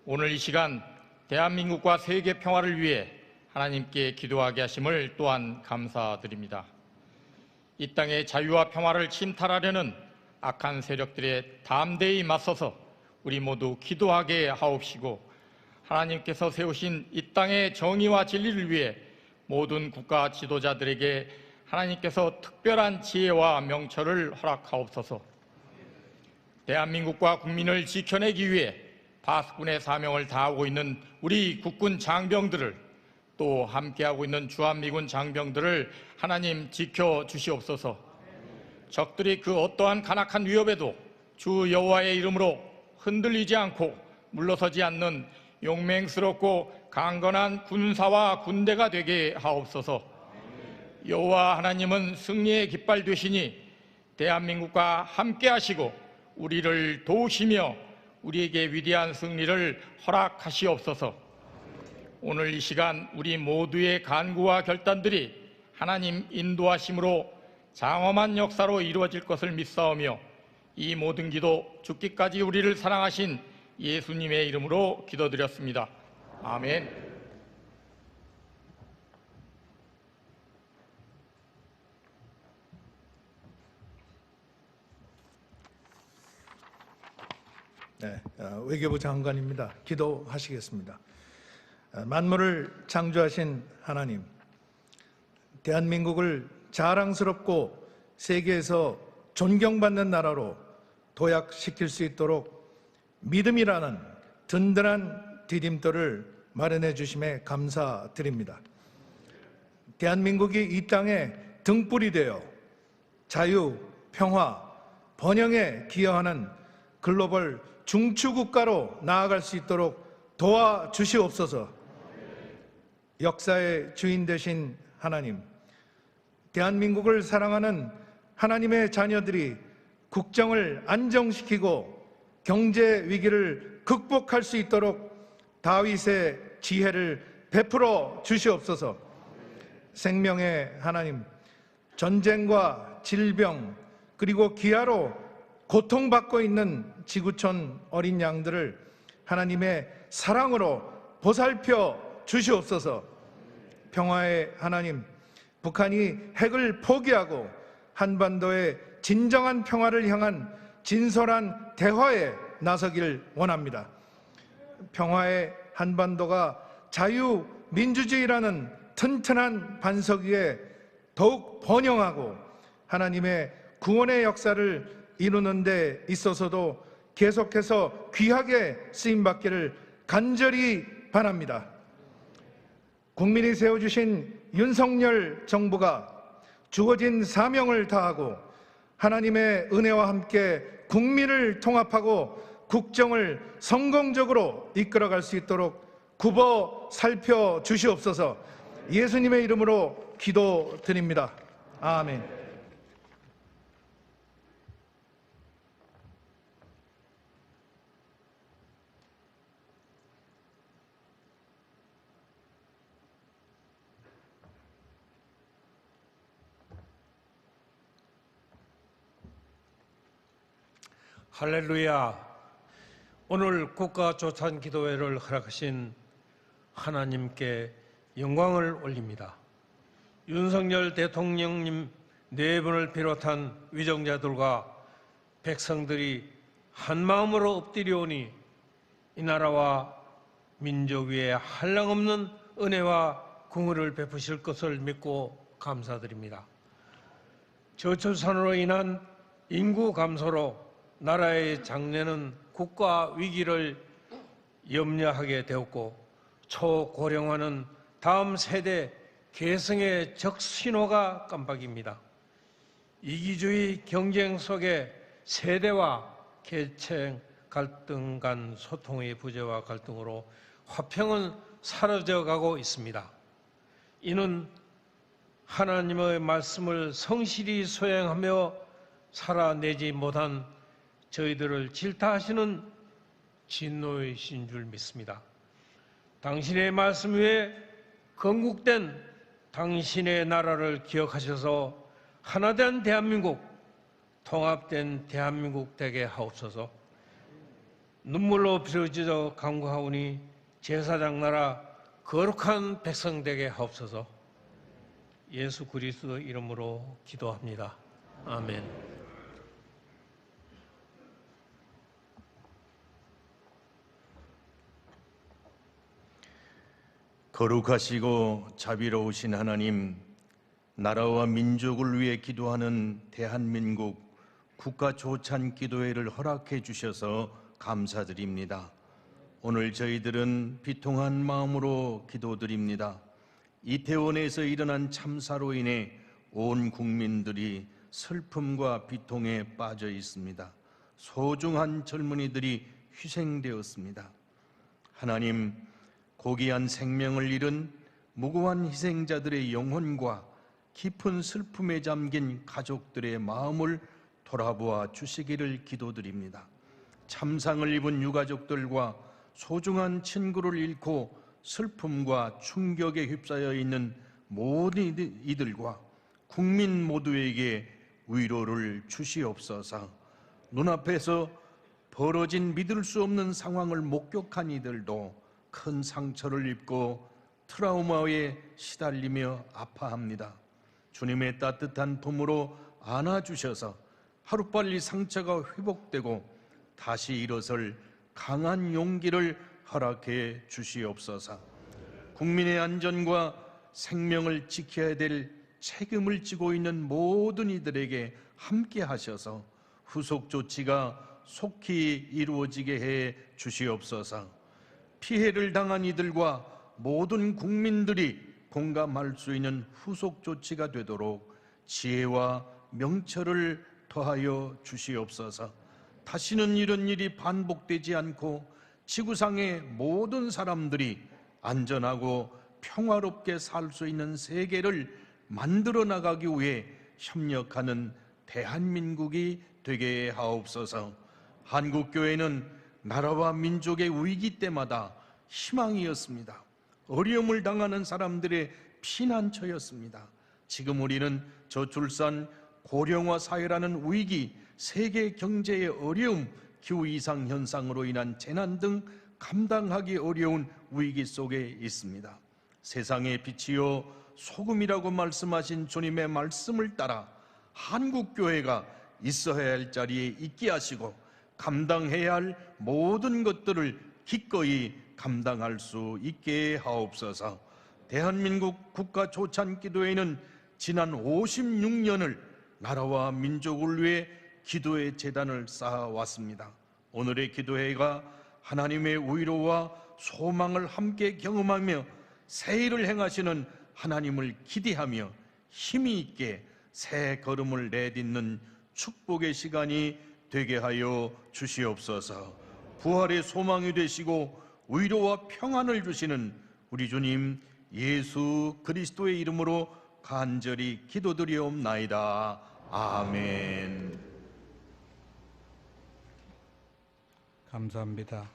오늘 이 시간 대한민국과 세계 평화를 위해 하나님께 기도하게 하심을 또한 감사드립니다. 이 땅의 자유와 평화를 침탈하려는 악한 세력들에 담대히 맞서서 우리 모두 기도하게 하옵시고, 하나님께서 세우신 이 땅의 정의와 진리를 위해 모든 국가 지도자들에게 하나님께서 특별한 지혜와 명철을 허락하옵소서. 대한민국과 국민을 지켜내기 위해 파수꾼의 사명을 다하고 있는 우리 국군 장병들을, 또 함께하고 있는 주한미군 장병들을 하나님 지켜주시옵소서. 적들이 그 어떠한 간악한 위협에도 주 여호와의 이름으로 흔들리지 않고 물러서지 않는 용맹스럽고 강건한 군사와 군대가 되게 하옵소서. 여호와 하나님은 승리의 깃발 되시니 대한민국과 함께 하시고 우리를 도우시며 우리에게 위대한 승리를 허락하시옵소서. 오늘 이 시간 우리 모두의 간구와 결단들이 하나님 인도하심으로 장엄한 역사로 이루어질 것을 믿사오며 이 모든 기도 죽기까지 우리를 사랑하신 예수님의 이름으로 기도드렸습니다. 아멘. 네, 외교부 장관입니다. 기도하시겠습니다. 만물을 창조하신 하나님, 대한민국을 자랑스럽고 세계에서 존경받는 나라로 도약시킬 수 있도록 믿음이라는 든든한 디딤돌을 마련해 주심에 감사드립니다. 대한민국이 이 땅에 등불이 되어 자유, 평화, 번영에 기여하는 글로벌 중추국가로 나아갈 수 있도록 도와주시옵소서. 역사의 주인 되신 하나님, 대한민국을 사랑하는 하나님의 자녀들이 국정을 안정시키고 경제 위기를 극복할 수 있도록 다윗의 지혜를 베풀어 주시옵소서. 생명의 하나님, 전쟁과 질병 그리고 기아로 고통받고 있는 지구촌 어린 양들을 하나님의 사랑으로 보살펴 주시옵소서. 평화의 하나님, 북한이 핵을 포기하고 한반도의 진정한 평화를 향한 진솔한 대화에 나서길 원합니다. 평화의 한반도가 자유민주주의라는 튼튼한 반석 위에 더욱 번영하고 하나님의 구원의 역사를 이루는 데 있어서도 계속해서 귀하게 쓰임받기를 간절히 바랍니다. 국민이 세워주신 윤석열 정부가 주어진 사명을 다하고 하나님의 은혜와 함께 국민을 통합하고 국정을 성공적으로 이끌어갈 수 있도록 굽어 살펴 주시옵소서. 예수님의 이름으로 기도드립니다. 아멘. 할렐루야. 오늘 국가조찬 기도회를 허락하신 하나님께 영광을 올립니다. 윤석열 대통령님 네 분을 비롯한 위정자들과 백성들이 한마음으로 엎드려오니 이 나라와 민족 위에 한량없는 은혜와 공의를 베푸실 것을 믿고 감사드립니다. 저출산으로 인한 인구 감소로 나라의 장래는 국가 위기를 염려하게 되었고 초고령화는 다음 세대 계승의 적신호가 깜빡입니다. 이기주의 경쟁 속에 세대와 계층 갈등 간 소통의 부재와 갈등으로 화평은 사라져가고 있습니다. 이는 하나님의 말씀을 성실히 수행하며 살아내지 못한 저희들을 질타하시는 진노이신 줄 믿습니다. 당신의 말씀 위에 건국된 당신의 나라를 기억하셔서 하나된 대한민국, 통합된 대한민국 되게 하옵소서. 눈물로 빌어지어 간구하오니 제사장 나라 거룩한 백성 되게 하옵소서. 예수 그리스도 이름으로 기도합니다. 아멘. 거룩하시고 자비로우신 하나님, 나라와 민족을 위해 기도하는 대한민국 국가 조찬 기도회를 허락해 주셔서 감사드립니다. 오늘 저희들은 비통한 마음으로 기도드립니다. 이태원에서 일어난 참사로 인해 온 국민들이 슬픔과 비통에 빠져 있습니다. 소중한 젊은이들이 희생되었습니다. 하나님, 고귀한 생명을 잃은 무고한 희생자들의 영혼과 깊은 슬픔에 잠긴 가족들의 마음을 돌아보아 주시기를 기도드립니다. 참상을 입은 유가족들과 소중한 친구를 잃고 슬픔과 충격에 휩싸여 있는 모든 이들과 국민 모두에게 위로를 주시옵소서. 눈앞에서 벌어진 믿을 수 없는 상황을 목격한 이들도 큰 상처를 입고 트라우마에 시달리며 아파합니다. 주님의 따뜻한 품으로 안아주셔서 하루빨리 상처가 회복되고 다시 일어설 강한 용기를 허락해 주시옵소서. 국민의 안전과 생명을 지켜야 될 책임을 지고 있는 모든 이들에게 함께 하셔서 후속 조치가 속히 이루어지게 해 주시옵소서. 피해를 당한 이들과 모든 국민들이 공감할 수 있는 후속 조치가 되도록 지혜와 명철을 더하여 주시옵소서. 다시는 이런 일이 반복되지 않고 지구상의 모든 사람들이 안전하고 평화롭게 살 수 있는 세계를 만들어 나가기 위해 협력하는 대한민국이 되게 하옵소서. 한국교회는 나라와 민족의 위기 때마다 희망이었습니다. 어려움을 당하는 사람들의 피난처였습니다. 지금 우리는 저출산, 고령화 사회라는 위기, 세계 경제의 어려움, 기후 이상 현상으로 인한 재난 등 감당하기 어려운 위기 속에 있습니다. 세상의 빛이요 소금이라고 말씀하신 주님의 말씀을 따라 한국교회가 있어야 할 자리에 있게 하시고 감당해야 할 모든 것들을 기꺼이 감당할 수 있게 하옵소서. 대한민국 국가조찬기도회는 지난 56년을 나라와 민족을 위해 기도의 재단을 쌓아왔습니다. 오늘의 기도회가 하나님의 위로와 소망을 함께 경험하며 새 일을 행하시는 하나님을 기대하며 힘이 있게 새 걸음을 내딛는 축복의 시간이 되게 하여 주시옵소서. 부활의 소망이 되시고 위로와 평안을 주시는 우리 주님 예수 그리스도의 이름으로 간절히 기도드리옵나이다. 아멘. 감사합니다.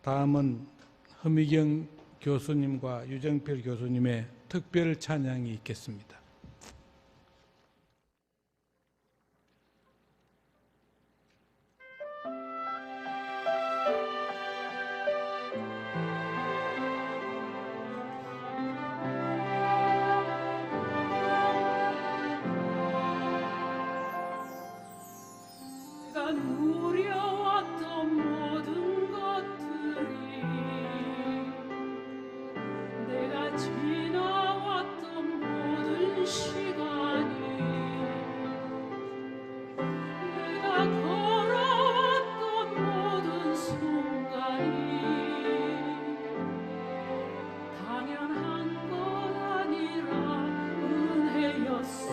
다음은 허미경 교수님과 유정필 교수님의 특별 찬양이 있겠습니다. 내가 누려왔던 모든 것들이 내가 지나왔던 모든 시간이 내가 걸어왔던 모든 순간이 당연한 것 아니라 은혜였어.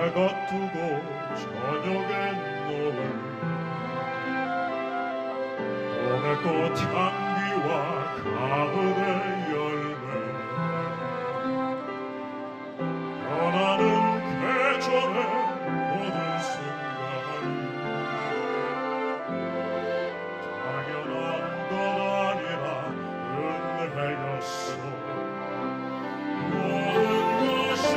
해가 뜨고 저녁엔 노을 봄의 꽃향기와 가을의 열매 변하는 계절의 모든 순간이 당연한 것 아니라 은혜였어. 모든 것이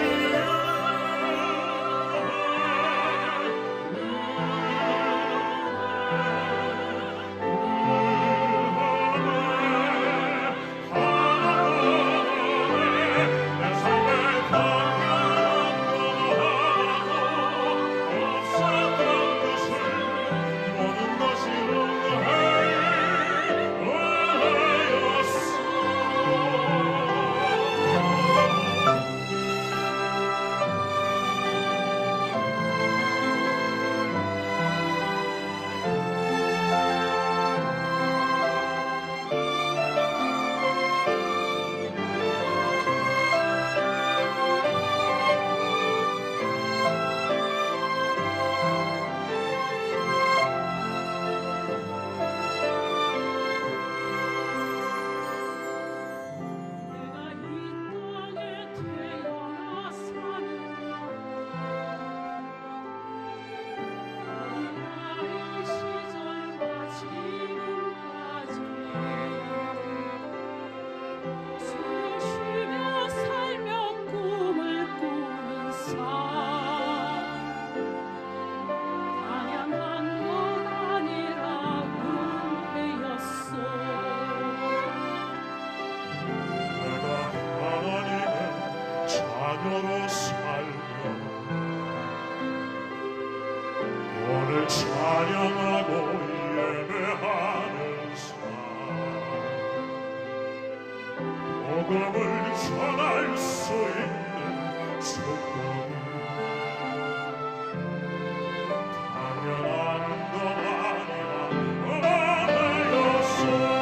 주를 찬양하고 예배하는 삶 복음을 전할 수 있는 축복은 당연한 것 아니라 은혜였어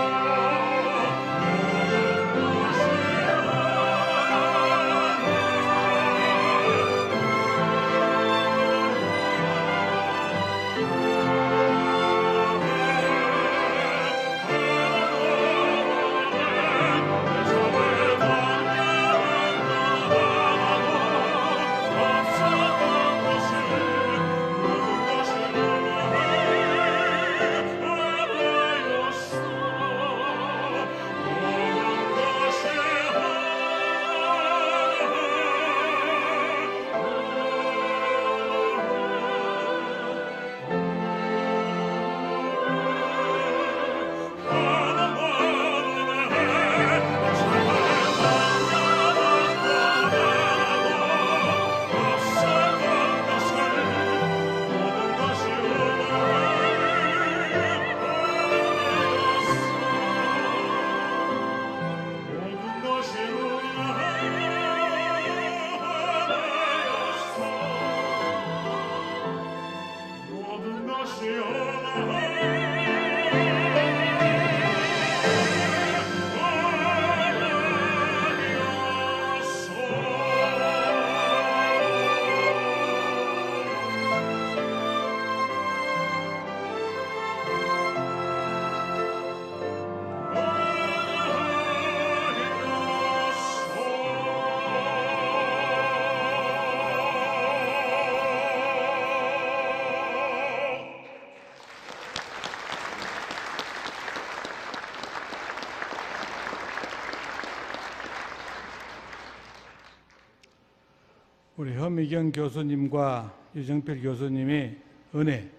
우리 허미경 교수님과 유정필 교수님의 은혜,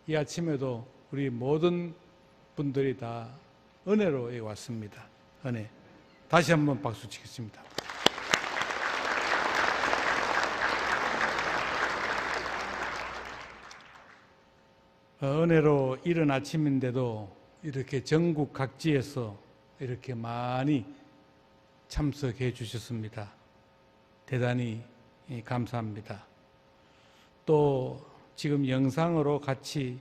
이 아침에도 우리 모든 분들이 다 은혜로 왔습니다. 은혜. 다시 한번 박수 치겠습니다. 은혜로 이른 아침인데도 이렇게 전국 각지에서 이렇게 많이 참석해 주셨습니다. 대단히 감사합니다. 또 지금 영상으로 같이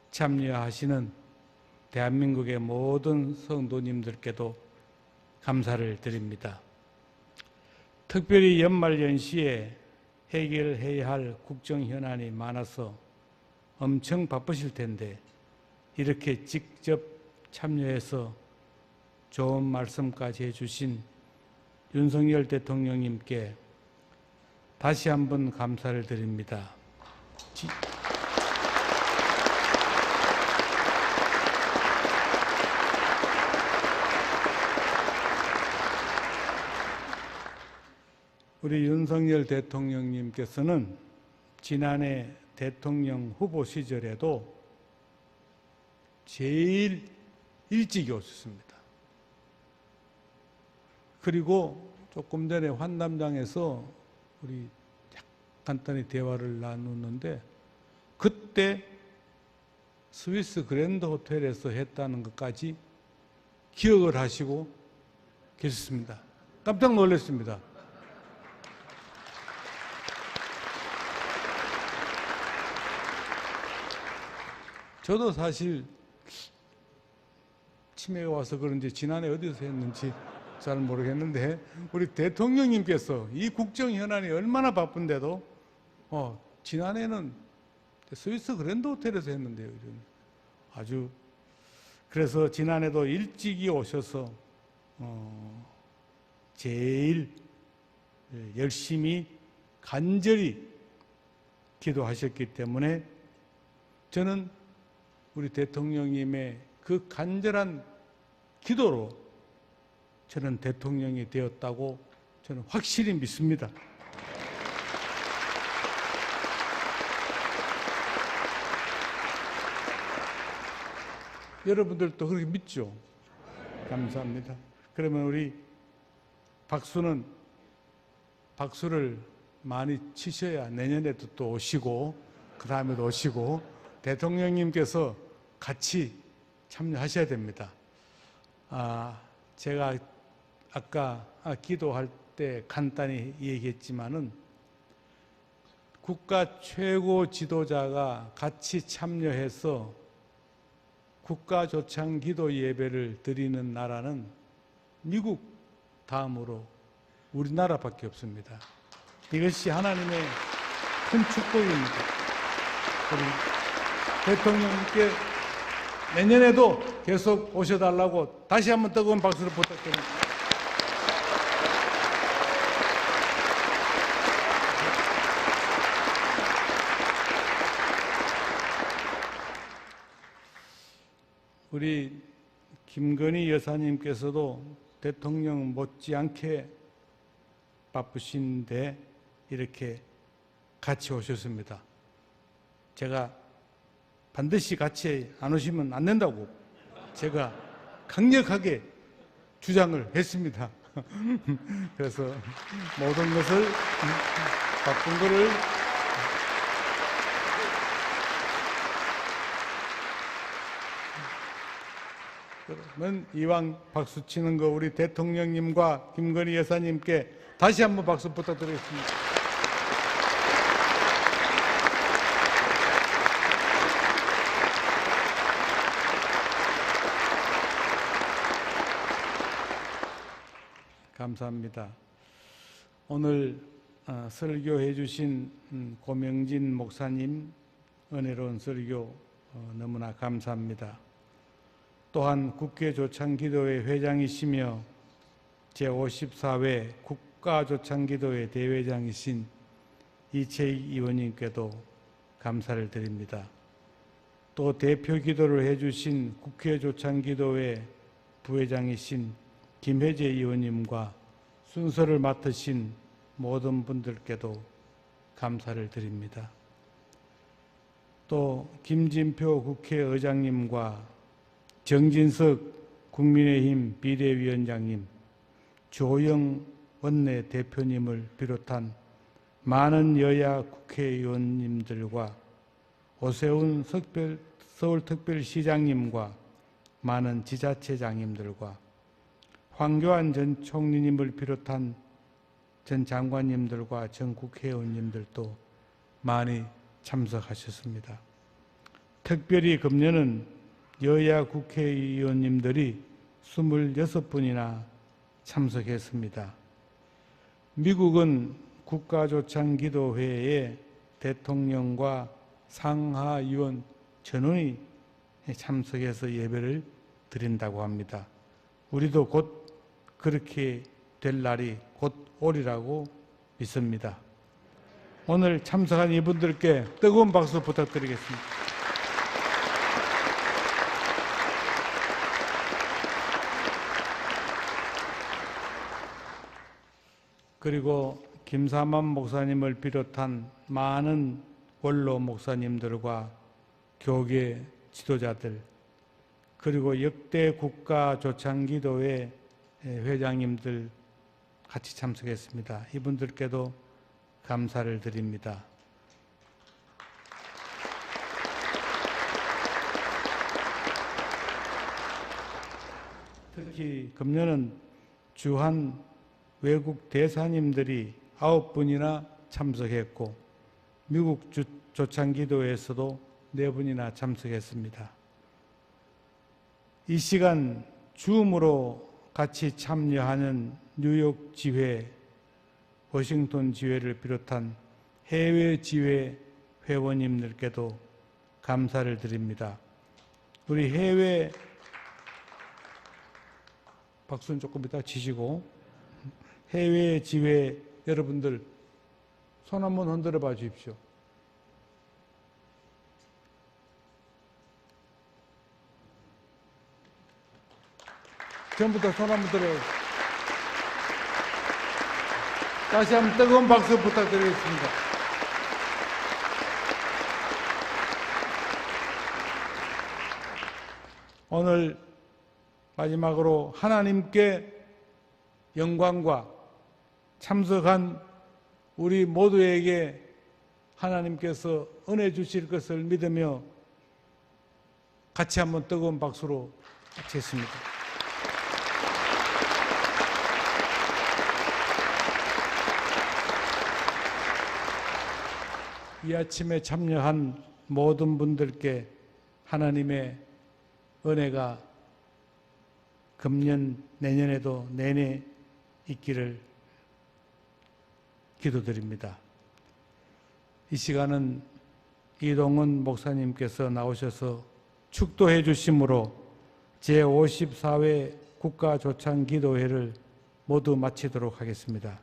참여하시는 대한민국의 모든 성도님들께도 감사를 드립니다. 특별히 연말 연시에 해결해야 할 국정 현안이 많아서 엄청 바쁘실 텐데 이렇게 직접 참여해서 좋은 말씀까지 해주신 윤석열 대통령님께 다시 한번 감사를 드립니다. 우리 윤석열 대통령님께서는 지난해 대통령 후보 시절에도 제일 일찍 오셨습니다. 그리고 조금 전에 환담장에서 우리 간단히 대화를 나누는데 그때 스위스 그랜드 호텔에서 했다는 것까지 기억을 하시고 계셨습니다. 깜짝 놀랐습니다. 저도 사실 치매가 와서 그런지 지난해 어디서 했는지 잘 모르겠는데 우리 대통령님께서 이 국정 현안이 얼마나 바쁜데도 지난해는 스위스 그랜드 호텔에서 했는데요. 아주 그래서 지난해도 일찍이 오셔서 제일 열심히 간절히 기도하셨기 때문에 저는 우리 대통령님의 그 간절한 기도로 저는 대통령이 되었다고 저는 확실히 믿습니다. 여러분들도 그렇게 믿죠? 감사합니다. 그러면 우리 박수를 많이 치셔야 내년에도 또 오시고 그 다음에도 오시고 대통령님께서 같이 참여하셔야 됩니다. 제가 아까 기도할 때 간단히 얘기했지만은 국가 최고 지도자가 같이 참여해서 국가 조창 기도 예배를 드리는 나라는 미국 다음으로 우리나라밖에 없습니다. 이것이 하나님의 큰 축복입니다. 우리 대통령님께 내년에도 계속 오셔달라고 다시 한번 뜨거운 박수를 부탁드립니다. 우리 김건희 여사님께서도 대통령 못지않게 바쁘신데 이렇게 같이 오셨습니다. 제가 반드시 같이 안 오시면 안 된다고 제가 강력하게 주장을 했습니다. 그래서 모든 것을 바쁜 거를 그러면 이왕 박수 치는 거 우리 대통령님과 김건희 여사님께 다시 한번 박수 부탁드리겠습니다. 감사합니다. 오늘 설교해 주신 고명진 목사님 은혜로운 설교 너무나 감사합니다. 또한 국회 조창기도회 회장이시며 제54회 국가조창기도회 대회장이신 이채익 의원님께도 감사를 드립니다. 또 대표 기도를 해주신 국회 조창기도회 부회장이신 김혜재 의원님과 순서를 맡으신 모든 분들께도 감사를 드립니다. 또 김진표 국회의장님과 정진석 국민의힘 비대위원장님, 조영 원내대표님을 비롯한 많은 여야 국회의원님들과 오세훈 서울특별시장님과 많은 지자체장님들과 황교안 전 총리님을 비롯한 전 장관님들과 전 국회의원님들도 많이 참석하셨습니다. 특별히 금년은 여야 국회의원님들이 26분이나 참석했습니다. 미국은 국가조창기도회에 대통령과 상하의원 전원이 참석해서 예배를 드린다고 합니다. 우리도 곧 그렇게 될 날이 곧 오리라고 믿습니다. 오늘 참석한 이분들께 뜨거운 박수 부탁드리겠습니다. 그리고 김사만 목사님을 비롯한 많은 원로 목사님들과 교계 지도자들, 그리고 역대 국가조창기도회 회장님들 같이 참석했습니다. 이분들께도 감사를 드립니다. 특히 금년은 주한 외국 대사님들이 9분이나 참석했고 미국 조창기도회에서도 4분이나 참석했습니다. 이 시간 줌으로 같이 참여하는 뉴욕 지회, 워싱턴 지회를 비롯한 해외 지회 회원님들께도 감사를 드립니다. 우리 해외 박수는 조금 이따 치시고 해외 지회 여러분들 손 한번 흔들어 봐 주십시오. 전부 다 손 한번 들어요. 다시 한번 뜨거운 박수 부탁드리겠습니다. 오늘 마지막으로 하나님께 영광과 참석한 우리 모두에게 하나님께서 은혜 주실 것을 믿으며 같이 한번 뜨거운 박수로 했습니다. 이 아침에 참여한 모든 분들께 하나님의 은혜가 금년 내년에도 내내 있기를 기도드립니다. 이 시간은 이동훈 목사님께서 나오셔서 축도해 주심으로 제54회 국가조찬기도회를 모두 마치도록 하겠습니다.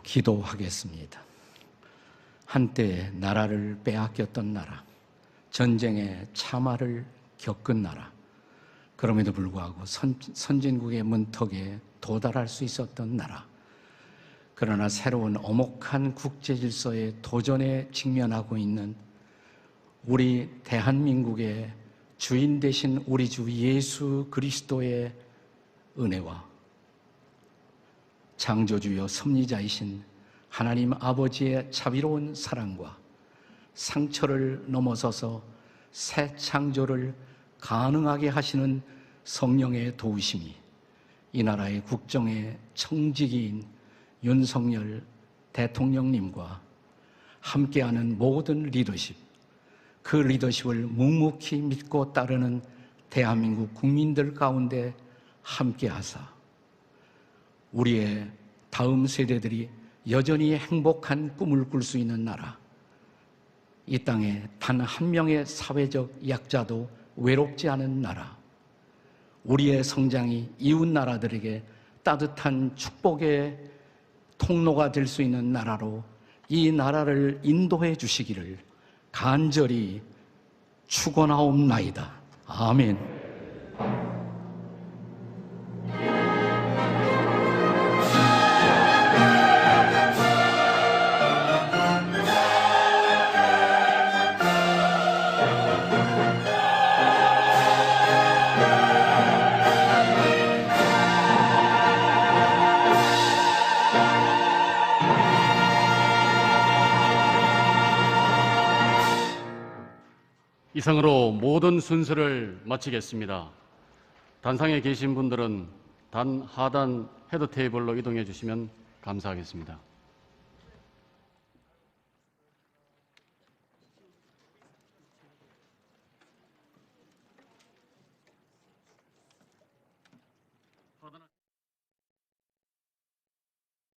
기도하겠습니다. 한때 나라를 빼앗겼던 나라, 전쟁의 참화를 겪은 나라, 그럼에도 불구하고 선진국의 문턱에 도달할 수 있었던 나라, 그러나 새로운 엄혹한 국제질서의 도전에 직면하고 있는 우리 대한민국의 주인 되신 우리 주 예수 그리스도의 은혜와 창조주여 섭리자이신 하나님 아버지의 자비로운 사랑과 상처를 넘어서서 새 창조를 가능하게 하시는 성령의 도우심이 이 나라의 국정의 청지기인 윤석열 대통령님과 함께하는 모든 리더십, 그 리더십을 묵묵히 믿고 따르는 대한민국 국민들 가운데 함께하사 우리의 다음 세대들이 여전히 행복한 꿈을 꿀 수 있는 나라, 이 땅에 단 한 명의 사회적 약자도 외롭지 않은 나라, 우리의 성장이 이웃 나라들에게 따뜻한 축복의 통로가 될 수 있는 나라로 이 나라를 인도해 주시기를 간절히 축원하옵나이다. 아멘. 이상으로 모든 순서를 마치겠습니다. 단상에 계신 분들은 단 하단 헤드 테이블로 이동해 주시면 감사하겠습니다.